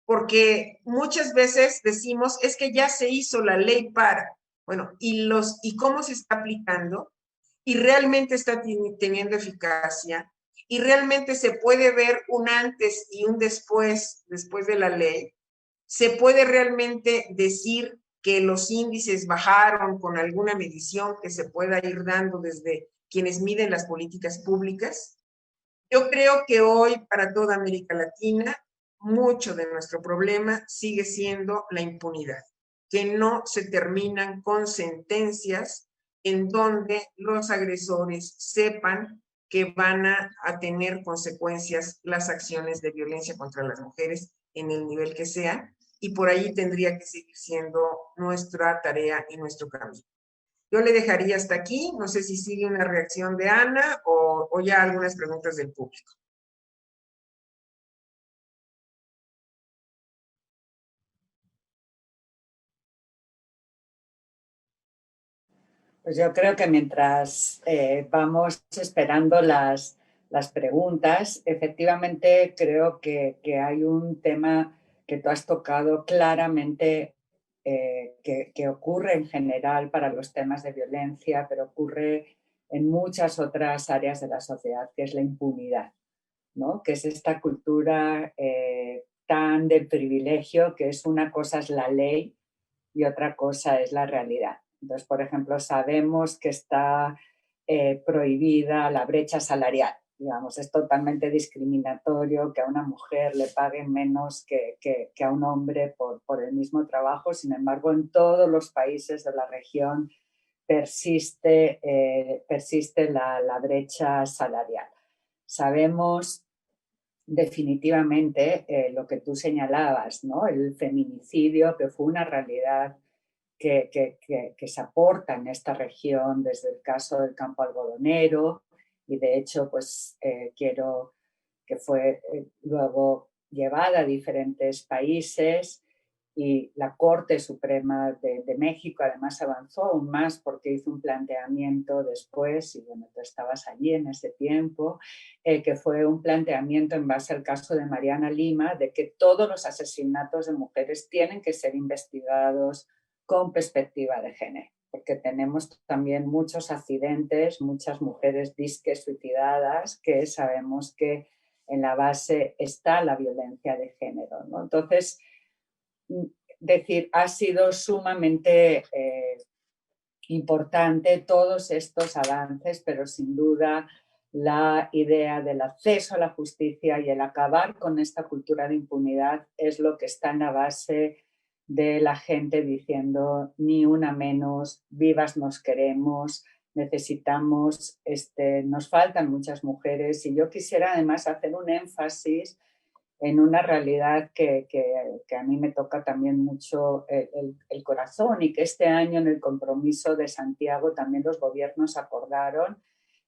porque muchas veces decimos, es que ya se hizo la ley para, bueno, y cómo se está aplicando, y realmente está teniendo eficacia, y realmente se puede ver un antes y un después de la ley, se puede realmente decir que los índices bajaron con alguna medición que se pueda ir dando desde quienes miden las políticas públicas. Yo creo que hoy para toda América Latina, mucho de nuestro problema sigue siendo la impunidad, que no se terminan con sentencias en donde los agresores sepan que van a tener consecuencias las acciones de violencia contra las mujeres en el nivel que sea, y por ahí tendría que seguir siendo nuestra tarea y nuestro camino. Yo le dejaría hasta aquí, no sé si sigue una reacción de Ana o ya algunas preguntas del público. Pues yo creo que mientras vamos esperando las preguntas, efectivamente creo que hay un tema que tú has tocado claramente que ocurre en general para los temas de violencia, pero ocurre en muchas otras áreas de la sociedad, que es la impunidad, ¿no? Que es esta cultura tan de privilegio, que es una cosa es la ley y otra cosa es la realidad. Entonces, por ejemplo, sabemos que está prohibida la brecha salarial. Digamos, es totalmente discriminatorio que a una mujer le paguen menos que a un hombre por el mismo trabajo. Sin embargo, en todos los países de la región persiste la brecha salarial. Sabemos definitivamente lo que tú señalabas, ¿no? El feminicidio, que fue una realidad que se aporta en esta región desde el caso del campo algodonero, y de hecho pues quiero que fue luego llevada a diferentes países, y la Corte Suprema de México además avanzó aún más porque hizo un planteamiento después, y bueno, tú estabas allí en ese tiempo, que fue un planteamiento en base al caso de Mariana Lima, de que todos los asesinatos de mujeres tienen que ser investigados con perspectiva de género, porque tenemos también muchos accidentes, muchas mujeres disque suicidadas, que sabemos que en la base está la violencia de género, ¿no? Entonces, decir, ha sido sumamente importante todos estos avances, pero sin duda la idea del acceso a la justicia y el acabar con esta cultura de impunidad es lo que está en la base de la gente diciendo ni una menos, vivas nos queremos, necesitamos, nos faltan muchas mujeres. Y yo quisiera además hacer un énfasis en una realidad que a mí me toca también mucho el corazón, y que este año en el compromiso de Santiago también los gobiernos acordaron,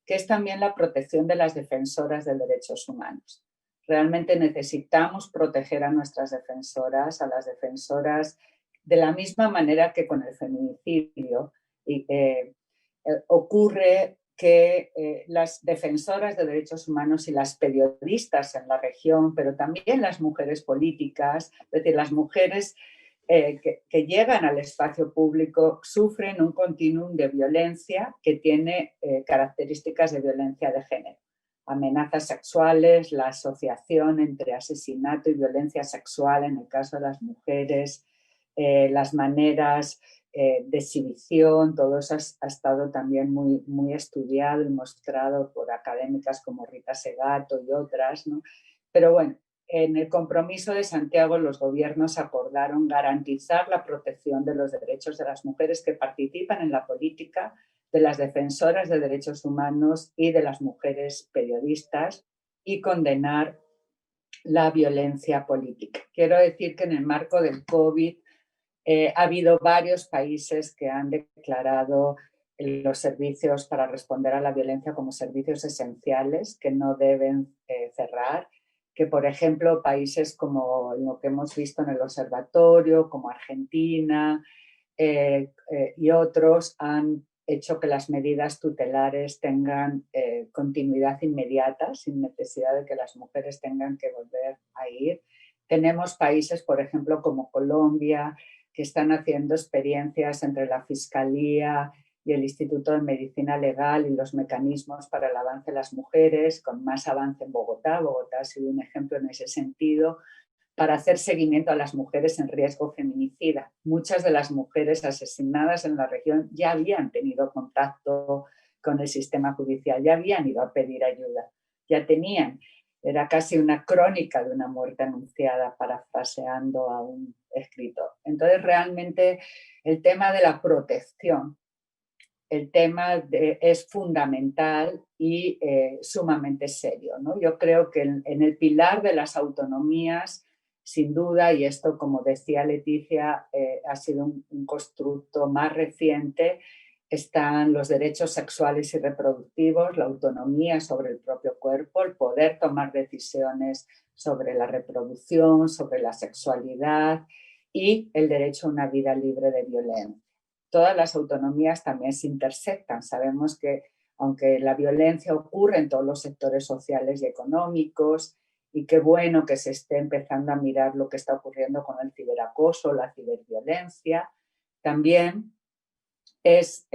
que es también la protección de las defensoras de derechos humanos. Realmente necesitamos proteger a nuestras defensoras, a las defensoras, de la misma manera que con el feminicidio ocurre que las defensoras de derechos humanos y las periodistas en la región, pero también las mujeres políticas, es decir, las mujeres que llegan al espacio público, sufren un continuum de violencia que tiene características de violencia de género. Amenazas sexuales, la asociación entre asesinato y violencia sexual en el caso de las mujeres, las maneras de exhibición, todo eso ha estado también muy estudiado y mostrado por académicas como Rita Segato y otras, ¿no? Pero bueno, en el compromiso de Santiago los gobiernos acordaron garantizar la protección de los derechos de las mujeres que participan en la política, de las defensoras de derechos humanos y de las mujeres periodistas, y condenar la violencia política. Quiero decir que en el marco del COVID ha habido varios países que han declarado los servicios para responder a la violencia como servicios esenciales que no deben cerrar, que por ejemplo países como lo que hemos visto en el observatorio, como Argentina y otros, han hecho que las medidas tutelares tengan continuidad inmediata, sin necesidad de que las mujeres tengan que volver a ir. Tenemos países, por ejemplo, como Colombia, que están haciendo experiencias entre la Fiscalía y el Instituto de Medicina Legal y los mecanismos para el avance de las mujeres, con más avance en Bogotá. Bogotá ha sido un ejemplo en ese sentido, para hacer seguimiento a las mujeres en riesgo feminicida. Muchas de las mujeres asesinadas en la región ya habían tenido contacto con el sistema judicial, ya habían ido a pedir ayuda, ya tenían. Era casi una crónica de una muerte anunciada, parafraseando a un escritor. Entonces, realmente el tema de la protección, el tema es fundamental y sumamente serio, ¿no? Yo creo que en el pilar de las autonomías, sin duda, y esto, como decía Leticia, ha sido un constructo más reciente, están los derechos sexuales y reproductivos, la autonomía sobre el propio cuerpo, el poder tomar decisiones sobre la reproducción, sobre la sexualidad, y el derecho a una vida libre de violencia. Todas las autonomías también se intersectan. Sabemos que aunque la violencia ocurre en todos los sectores sociales y económicos, y qué bueno que se esté empezando a mirar lo que está ocurriendo con el ciberacoso, la ciberviolencia. También es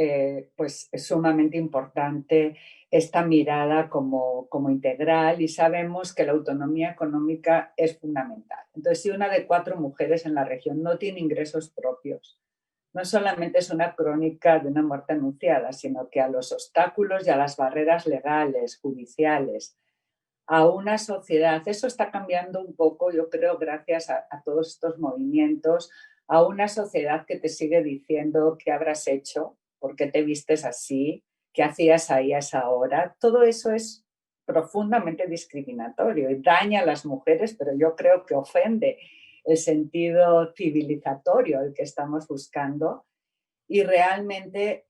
sumamente importante esta mirada como integral, y sabemos que la autonomía económica es fundamental. Entonces, si una de 4 mujeres en la región no tiene ingresos propios, no solamente es una crónica de una muerte anunciada, sino que a los obstáculos y a las barreras legales, judiciales, a una sociedad, eso está cambiando un poco, yo creo, gracias a todos estos movimientos, a una sociedad que te sigue diciendo qué habrás hecho, por qué te vistes así, qué hacías ahí a esa hora. Todo eso es profundamente discriminatorio y daña a las mujeres, pero yo creo que ofende el sentido civilizatorio el que estamos buscando, y realmente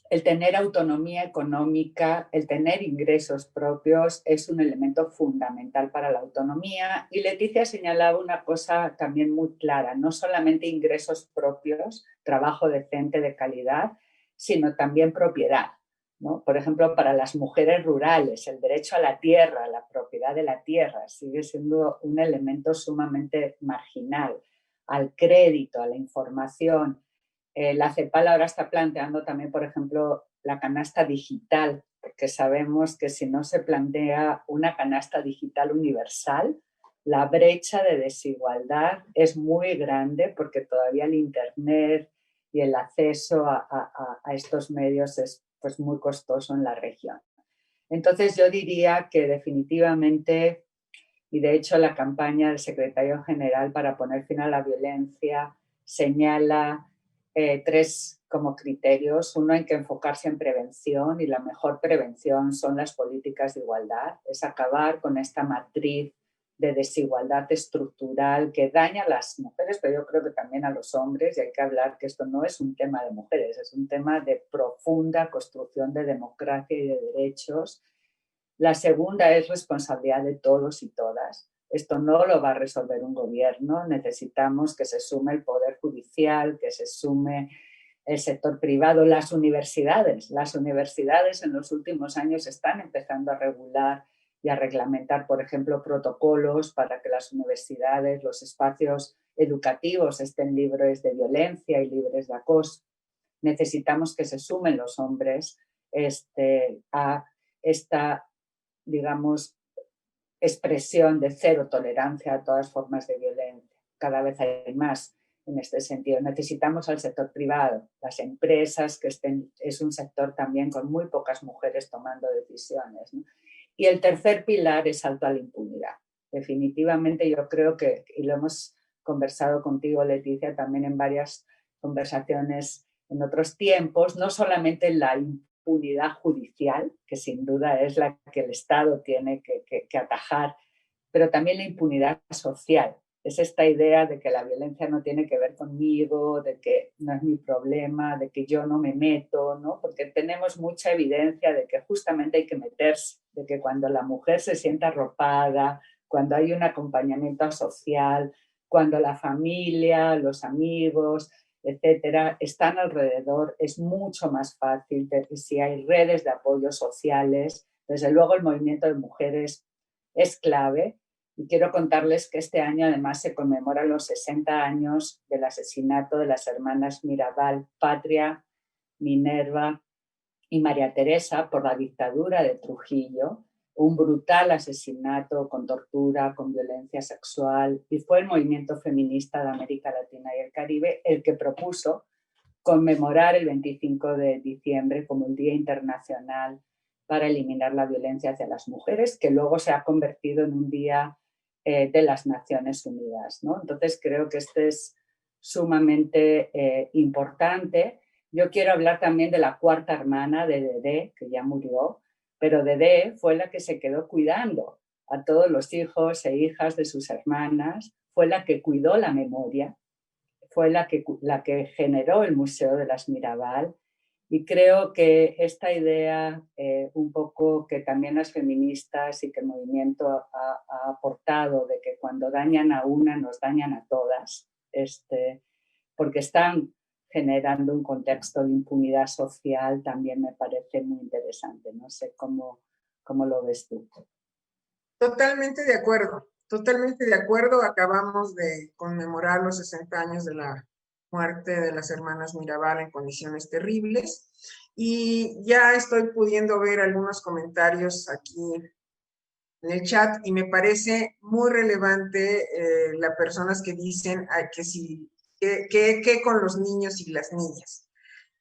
el tener autonomía económica, el tener ingresos propios es un elemento fundamental para la autonomía. Y Leticia señalaba una cosa también muy clara, no solamente ingresos propios, trabajo decente de calidad, sino también propiedad, ¿no? Por ejemplo, para las mujeres rurales, el derecho a la tierra, la propiedad de la tierra, sigue siendo un elemento sumamente marginal, al crédito, a la información. La CEPAL ahora está planteando también, por ejemplo, la canasta digital, porque sabemos que si no se plantea una canasta digital universal, la brecha de desigualdad es muy grande, porque todavía el Internet y el acceso a estos medios es pues muy costoso en la región. Entonces yo diría que definitivamente, y de hecho la campaña del secretario general para poner fin a la violencia señala 3 como criterios. Uno, hay que enfocarse en prevención, y la mejor prevención son las políticas de igualdad, es acabar con esta matriz de desigualdad estructural que daña a las mujeres, pero yo creo que también a los hombres, y hay que hablar que esto no es un tema de mujeres, es un tema de profunda construcción de democracia y de derechos. La segunda es responsabilidad de todos y todas. Esto no lo va a resolver un gobierno, necesitamos que se sume el poder judicial, que se sume el sector privado, las universidades. Las universidades en los últimos años están empezando a regular y a reglamentar, por ejemplo, protocolos para que las universidades, los espacios educativos estén libres de violencia y libres de acoso. Necesitamos que se sumen los hombres a esta, digamos, expresión de cero tolerancia a todas formas de violencia. Cada vez hay más en este sentido. Necesitamos al sector privado, las empresas, que es un sector también con muy pocas mujeres tomando decisiones, ¿no? Y el tercer pilar es salto a la impunidad. Definitivamente yo creo que, y lo hemos conversado contigo, Leticia, también en varias conversaciones en otros tiempos, no solamente la impunidad judicial, que sin duda es la que el Estado tiene que atajar, pero también la impunidad social. Es esta idea de que la violencia no tiene que ver conmigo, de que no es mi problema, de que yo no me meto, ¿no? Porque tenemos mucha evidencia de que justamente hay que meterse, de que cuando la mujer se sienta arropada, cuando hay un acompañamiento social, cuando la familia, los amigos, etcétera, están alrededor, es mucho más fácil. Si hay redes de apoyo sociales, desde luego el movimiento de mujeres es clave. Y quiero contarles que este año además se conmemoran los 60 años del asesinato de las hermanas Mirabal, Patria, Minerva y María Teresa por la dictadura de Trujillo, un brutal asesinato con tortura, con violencia sexual, y fue el movimiento feminista de América Latina y el Caribe el que propuso conmemorar el 25 de diciembre como el Día Internacional para eliminar la violencia hacia las mujeres, que luego se ha convertido en un día de las Naciones Unidas, ¿no? Entonces creo que este es sumamente importante. Yo quiero hablar también de la cuarta hermana de Dedé, que ya murió, pero Dedé fue la que se quedó cuidando a todos los hijos e hijas de sus hermanas, fue la que cuidó la memoria, fue la que generó el Museo de las Mirabal. Y creo que esta idea, un poco que también las feministas y que el movimiento ha aportado, de que cuando dañan a una, nos dañan a todas, porque están generando un contexto de impunidad social, también me parece muy interesante. No sé cómo lo ves tú. Totalmente de acuerdo, totalmente de acuerdo. Acabamos de conmemorar los 60 años de la muerte de las hermanas Mirabal en condiciones terribles y ya estoy pudiendo ver algunos comentarios aquí en el chat y me parece muy relevante las personas que dicen que si, que con los niños y las niñas.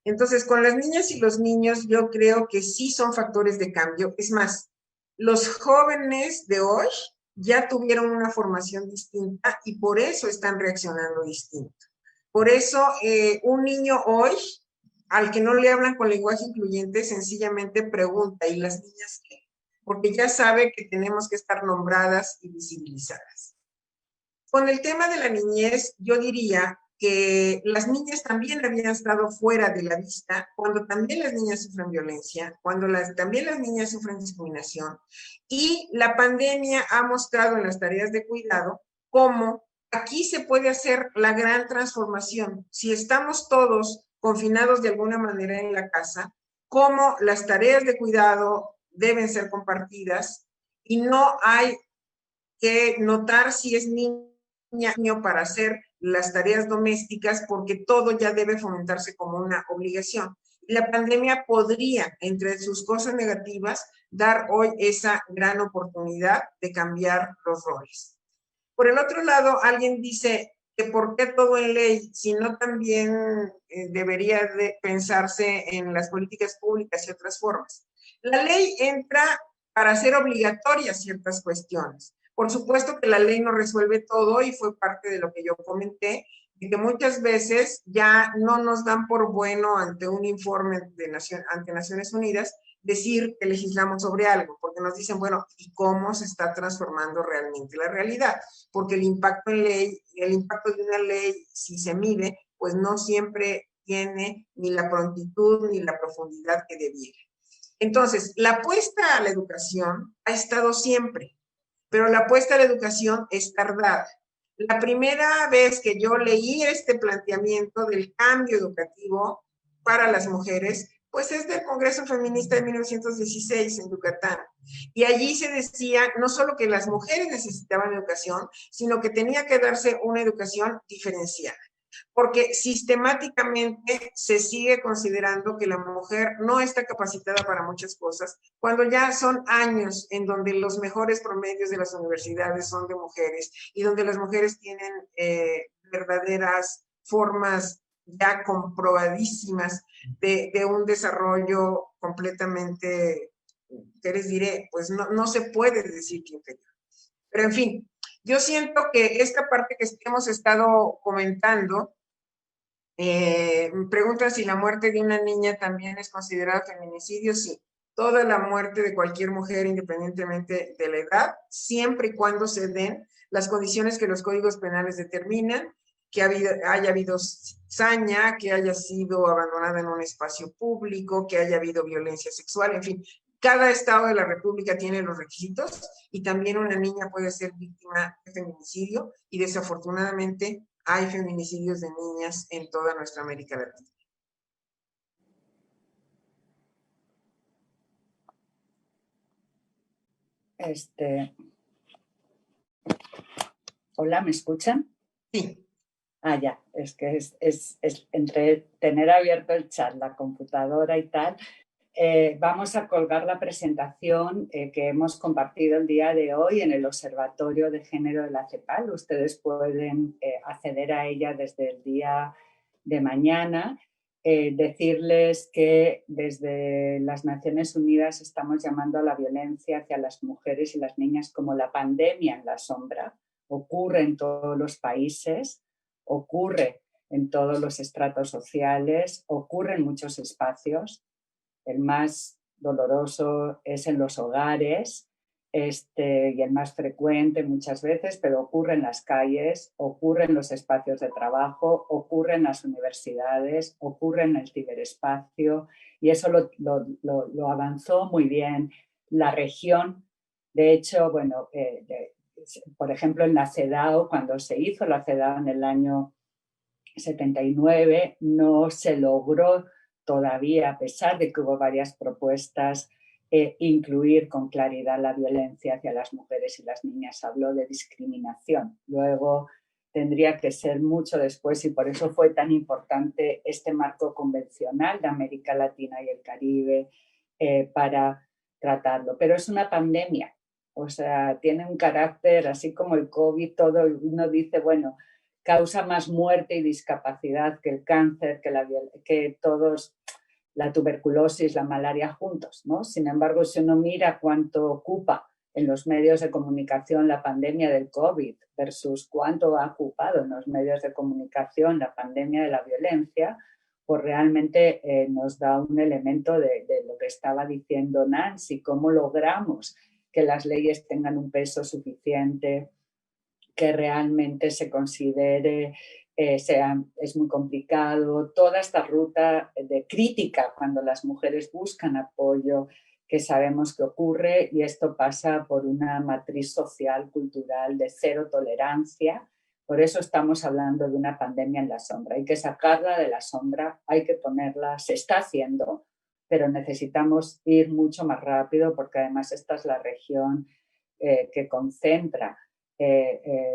Entonces, con las niñas y los niños yo creo que sí son factores de cambio. Es más, los jóvenes de hoy ya tuvieron una formación distinta y por eso están reaccionando distinto. Por eso, un niño hoy, al que no le hablan con lenguaje incluyente, sencillamente pregunta, ¿y las niñas qué? Porque ya sabe que tenemos que estar nombradas y visibilizadas. Con el tema de la niñez, yo diría que las niñas también habían estado fuera de la vista cuando también las niñas sufren violencia, cuando también las niñas sufren discriminación. Y la pandemia ha mostrado en las tareas de cuidado cómo aquí se puede hacer la gran transformación. Si estamos todos confinados de alguna manera en la casa, cómo las tareas de cuidado deben ser compartidas y no hay que notar si es niño para hacer las tareas domésticas, porque todo ya debe fomentarse como una obligación. La pandemia podría, entre sus cosas negativas, dar hoy esa gran oportunidad de cambiar los roles. Por el otro lado, alguien dice que por qué todo en ley, si no también debería de pensarse en las políticas públicas y otras formas. La ley entra para hacer obligatorias ciertas cuestiones. Por supuesto que la ley no resuelve todo y fue parte de lo que yo comenté, de que muchas veces ya no nos dan por bueno ante un informe ante Naciones Unidas decir que legislamos sobre algo, porque nos dicen, bueno, ¿y cómo se está transformando realmente la realidad? Porque el impacto de una ley, si se mide, pues no siempre tiene ni la prontitud ni la profundidad que debiera. Entonces, la apuesta a la educación ha estado siempre, pero la apuesta a la educación es tardada. La primera vez que yo leí este planteamiento del cambio educativo para las mujeres, pues es del Congreso Feminista de 1916 en Yucatán. Y allí se decía no solo que las mujeres necesitaban educación, sino que tenía que darse una educación diferenciada, porque sistemáticamente se sigue considerando que la mujer no está capacitada para muchas cosas, cuando ya son años en donde los mejores promedios de las universidades son de mujeres y donde las mujeres tienen verdaderas formas ya comprobadísimas de un desarrollo completamente, ¿qué les diré? Pues no se puede decir que inferior. Pero en fin, yo siento que esta parte que hemos estado comentando, me preguntan si la muerte de una niña también es considerada feminicidio. Sí, toda la muerte de cualquier mujer, independientemente de la edad, siempre y cuando se den las condiciones que los códigos penales determinan, que haya habido saña, que haya sido abandonada en un espacio público, que haya habido violencia sexual, en fin. Cada estado de la República tiene los requisitos y también una niña puede ser víctima de feminicidio y desafortunadamente hay feminicidios de niñas en toda nuestra América Latina. Hola, ¿me escuchan? Sí. Ah, ya, es que es entre tener abierto el chat, la computadora y tal. Vamos a colgar la presentación que hemos compartido el día de hoy en el Observatorio de Género de la CEPAL. Ustedes pueden acceder a ella desde el día de mañana. Decirles que desde las Naciones Unidas estamos llamando a la violencia hacia las mujeres y las niñas como la pandemia en la sombra. Ocurre en todos los países, ocurre en todos los estratos sociales, ocurre en muchos espacios. El más doloroso es en los hogares y el más frecuente muchas veces, pero ocurre en las calles, ocurre en los espacios de trabajo, ocurre en las universidades, ocurre en el ciberespacio y eso lo avanzó muy bien la región. De hecho, bueno, por ejemplo, en la CEDAW, cuando se hizo la CEDAW en el año 79, no se logró todavía, a pesar de que hubo varias propuestas incluir con claridad la violencia hacia las mujeres y las niñas. Habló de discriminación. Luego tendría que ser mucho después y por eso fue tan importante este marco convencional de América Latina y el Caribe para tratarlo. Pero es una pandemia, o sea, tiene un carácter así como el COVID, todo uno dice, bueno, causa más muerte y discapacidad que el cáncer, que todos, la tuberculosis, la malaria juntos, ¿no? Sin embargo, si uno mira cuánto ocupa en los medios de comunicación la pandemia del COVID versus cuánto ha ocupado en los medios de comunicación la pandemia de la violencia, pues realmente nos da un elemento de lo que estaba diciendo Nancy, cómo logramos que las leyes tengan un peso suficiente, que realmente se considere, es muy complicado, toda esta ruta de crítica cuando las mujeres buscan apoyo, que sabemos que ocurre, y esto pasa por una matriz social, cultural de cero tolerancia. Por eso estamos hablando de una pandemia en la sombra. Hay que sacarla de la sombra, hay que ponerla, se está haciendo, pero necesitamos ir mucho más rápido porque además esta es la región que concentra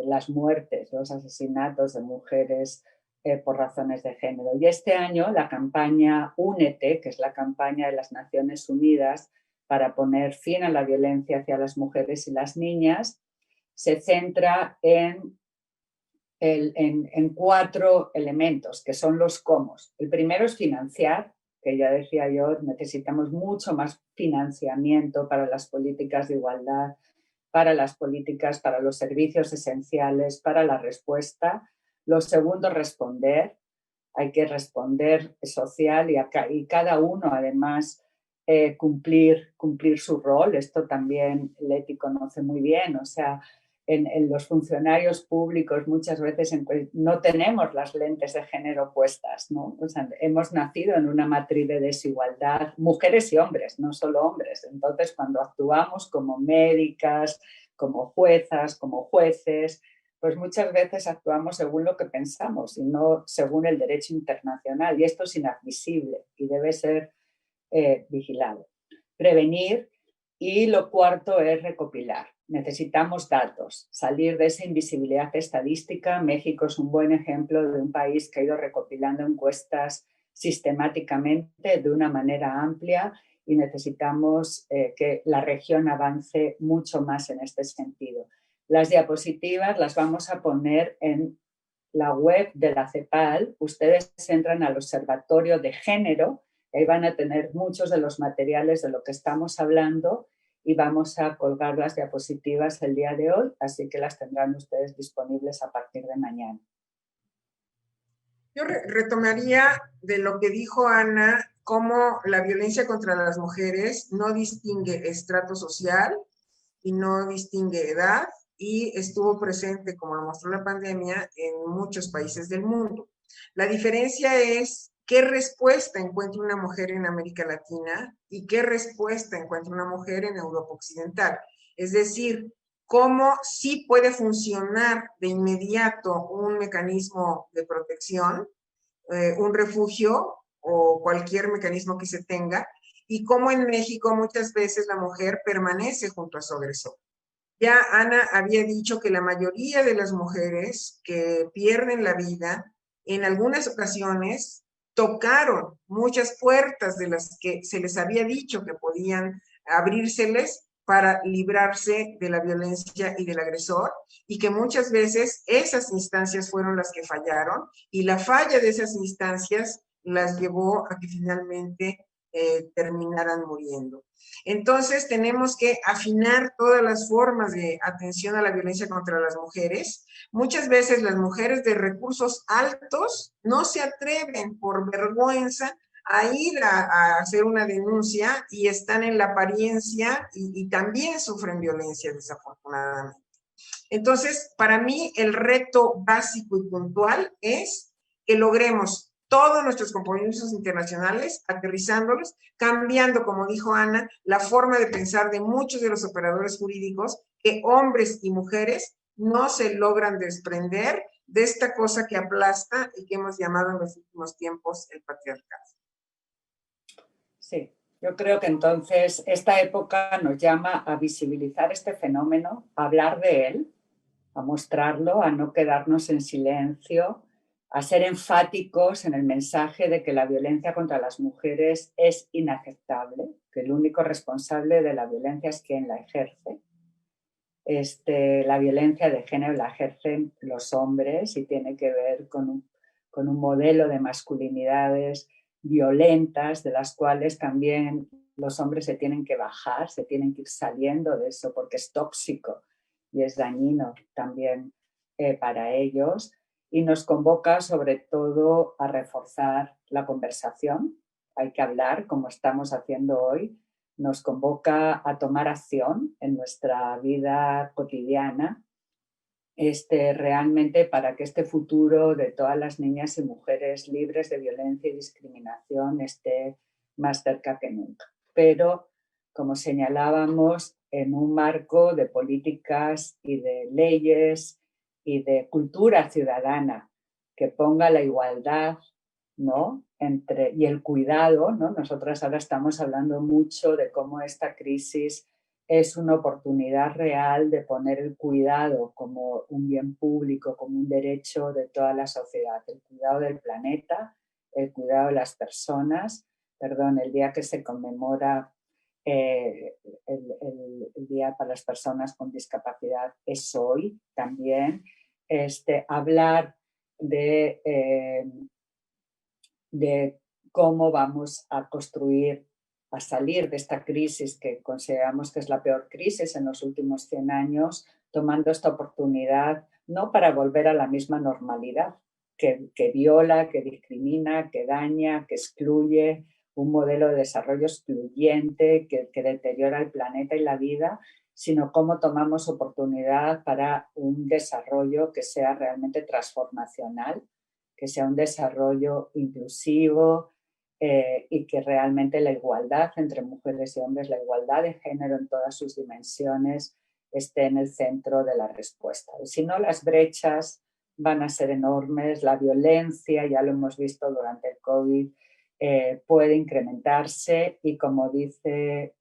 las muertes, los asesinatos de mujeres por razones de género. Y este año la campaña Únete, que es la campaña de las Naciones Unidas para poner fin a la violencia hacia las mujeres y las niñas, se centra en 4 elementos, que son los cómo. El primero es financiar, que ya decía yo, necesitamos mucho más financiamiento para las políticas de igualdad, para las políticas, para los servicios esenciales, para la respuesta. Lo segundo, responder. Hay que responder social y cada uno además cumplir su rol. Esto también Leti conoce muy bien. O sea, en los funcionarios públicos muchas veces no tenemos las lentes de género puestas, ¿no? O sea, hemos nacido en una matriz de desigualdad, mujeres y hombres, no solo hombres. Entonces, cuando actuamos como médicas, como juezas, como jueces, pues muchas veces actuamos según lo que pensamos y no según el derecho internacional. Y esto es inadmisible y debe ser vigilado. Prevenir. Y lo cuarto es recopilar. Necesitamos datos, salir de esa invisibilidad estadística. México es un buen ejemplo de un país que ha ido recopilando encuestas sistemáticamente de una manera amplia y necesitamos que la región avance mucho más en este sentido. Las diapositivas las vamos a poner en la web de la CEPAL. Ustedes entran al Observatorio de Género. Ahí van a tener muchos de los materiales de lo que estamos hablando y vamos a colgar las diapositivas el día de hoy, así que las tendrán ustedes disponibles a partir de mañana. Yo retomaría de lo que dijo Ana, cómo la violencia contra las mujeres no distingue estrato social y no distingue edad y estuvo presente, como lo mostró la pandemia, en muchos países del mundo. La diferencia es qué respuesta encuentra una mujer en América Latina y qué respuesta encuentra una mujer en Europa Occidental. Es decir, cómo sí puede funcionar de inmediato un mecanismo de protección, un refugio o cualquier mecanismo que se tenga, y cómo en México muchas veces la mujer permanece junto a su agresor. Ya Ana había dicho que la mayoría de las mujeres que pierden la vida, en algunas ocasiones, tocaron muchas puertas de las que se les había dicho que podían abrírseles para librarse de la violencia y del agresor, y que muchas veces esas instancias fueron las que fallaron, y la falla de esas instancias las llevó a que finalmente terminaran muriendo. Entonces tenemos que afinar todas las formas de atención a la violencia contra las mujeres. Muchas veces las mujeres de recursos altos no se atreven por vergüenza a ir a hacer una denuncia y están en la apariencia y también sufren violencia desafortunadamente. Entonces, para mí el reto básico y puntual es que logremos todos nuestros compromisos internacionales, aterrizándolos, cambiando, como dijo Ana, la forma de pensar de muchos de los operadores jurídicos, que hombres y mujeres no se logran desprender de esta cosa que aplasta y que hemos llamado en los últimos tiempos el patriarcado. Sí, Yo creo que entonces esta época nos llama a visibilizar este fenómeno, a hablar de él, a mostrarlo, a no quedarnos en silencio, a ser enfáticos en el mensaje de que la violencia contra las mujeres es inaceptable, que el único responsable de la violencia es quien la ejerce. La violencia de género la ejercen los hombres y tiene que ver con un modelo de masculinidades violentas, de las cuales también los hombres se tienen que bajar, se tienen que ir saliendo de eso porque es tóxico y es dañino también para ellos, y nos convoca sobre todo a reforzar la conversación. Hay que hablar como estamos haciendo hoy, nos convoca a tomar acción en nuestra vida cotidiana, realmente para que este futuro de todas las niñas y mujeres libres de violencia y discriminación esté más cerca que nunca. Pero, como señalábamos, en un marco de políticas y de leyes y de cultura ciudadana que ponga la igualdad, ¿no? Y el cuidado, ¿no? Nosotras ahora estamos hablando mucho de cómo esta crisis es una oportunidad real de poner el cuidado como un bien público, como un derecho de toda la sociedad, el cuidado del planeta, el cuidado de las personas. Perdón, el día que se conmemora el Día para las Personas con Discapacidad es hoy también. Hablar de cómo vamos a construir, a salir de esta crisis que consideramos que es la peor crisis en los últimos 100 años, tomando esta oportunidad no para volver a la misma normalidad, que viola, que discrimina, que daña, que excluye, un modelo de desarrollo excluyente que deteriora el planeta y la vida, sino cómo tomamos oportunidad para un desarrollo que sea realmente transformacional, que sea un desarrollo inclusivo y que realmente la igualdad entre mujeres y hombres, la igualdad de género en todas sus dimensiones, esté en el centro de la respuesta. Si no, las brechas van a ser enormes, la violencia, ya lo hemos visto durante el COVID, puede incrementarse y, como dice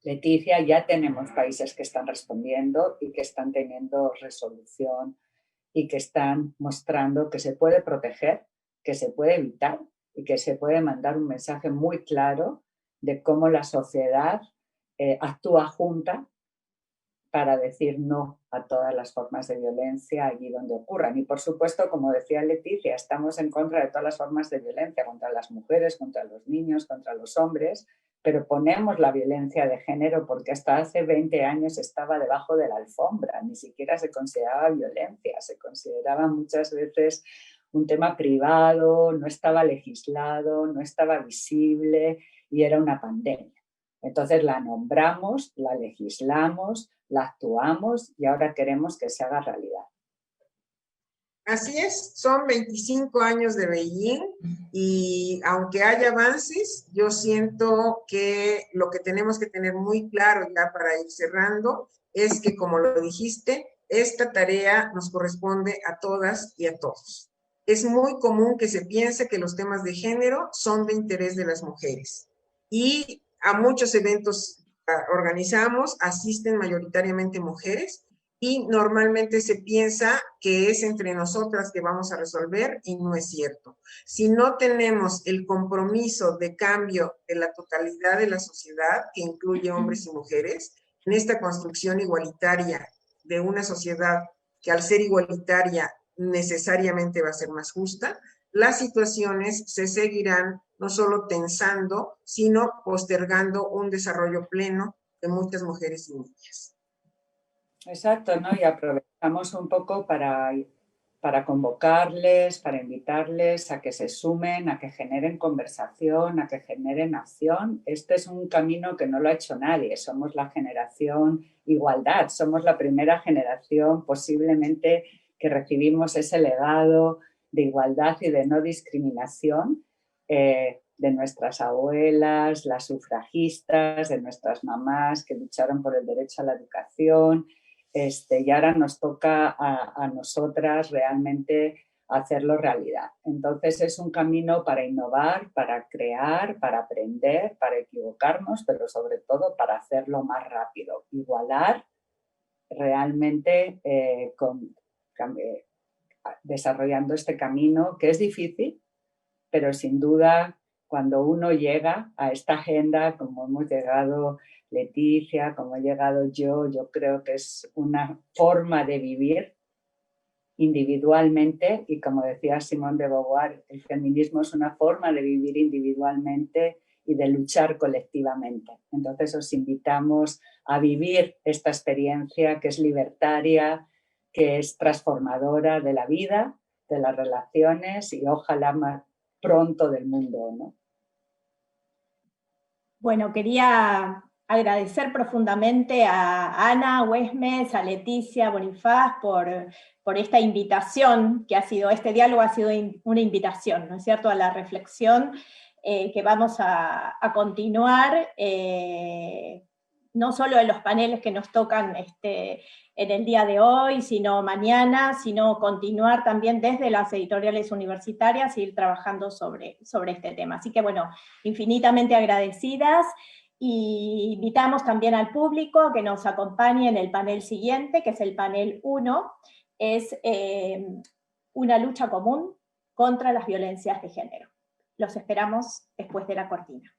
Leticia, ya tenemos países que están respondiendo y que están teniendo resolución y que están mostrando que se puede proteger, que se puede evitar y que se puede mandar un mensaje muy claro de cómo la sociedad actúa junta para decir no a todas las formas de violencia allí donde ocurran. Y por supuesto, como decía Leticia, estamos en contra de todas las formas de violencia contra las mujeres, contra los niños, contra los hombres, pero ponemos la violencia de género porque hasta hace 20 años estaba debajo de la alfombra, ni siquiera se consideraba violencia, se consideraba muchas veces un tema privado, no estaba legislado, no estaba visible y era una pandemia. Entonces la nombramos, la legislamos, la actuamos y ahora queremos que se haga realidad. Así es, son 25 años de Beijing y aunque haya avances, yo siento que lo que tenemos que tener muy claro ya para ir cerrando es que, como lo dijiste, esta tarea nos corresponde a todas y a todos. Es muy común que se piense que los temas de género son de interés de las mujeres y a muchos eventos organizamos, asisten mayoritariamente mujeres, y normalmente se piensa que es entre nosotras que vamos a resolver y no es cierto. Si no tenemos el compromiso de cambio de la totalidad de la sociedad, que incluye hombres y mujeres, en esta construcción igualitaria de una sociedad que, al ser igualitaria, necesariamente va a ser más justa, las situaciones se seguirán no solo tensando, sino postergando un desarrollo pleno de muchas mujeres y niñas. Exacto, ¿no? Y aprovechamos un poco para convocarles, para invitarles a que se sumen, a que generen conversación, a que generen acción. Este es un camino que no lo ha hecho nadie. Somos la generación igualdad, somos la primera generación posiblemente que recibimos ese legado de igualdad y de no discriminación de nuestras abuelas, las sufragistas, de nuestras mamás que lucharon por el derecho a la educación. Y ahora nos toca a nosotras realmente hacerlo realidad. Entonces es un camino para innovar, para crear, para aprender, para equivocarnos, pero sobre todo para hacerlo más rápido, igualar realmente desarrollando este camino que es difícil, pero sin duda cuando uno llega a esta agenda, como hemos llegado Leticia, como he llegado yo creo que es una forma de vivir individualmente, y como decía Simone de Beauvoir, el feminismo es una forma de vivir individualmente y de luchar colectivamente. Entonces os invitamos a vivir esta experiencia que es libertaria, que es transformadora de la vida, de las relaciones y ojalá más pronto del mundo, ¿no? Bueno, quería agradecer profundamente a Ana Güemes, a Leticia Bonifaz por esta invitación que ha sido, este diálogo ha sido una invitación, ¿no es cierto?, a la reflexión que vamos a continuar, no solo en los paneles que nos tocan en el día de hoy, sino mañana, sino continuar también desde las editoriales universitarias e ir trabajando sobre este tema. Así que bueno, infinitamente agradecidas, y invitamos también al público a que nos acompañe en el panel siguiente, que es el panel 1, es una lucha común contra las violencias de género. Los esperamos después de la cortina.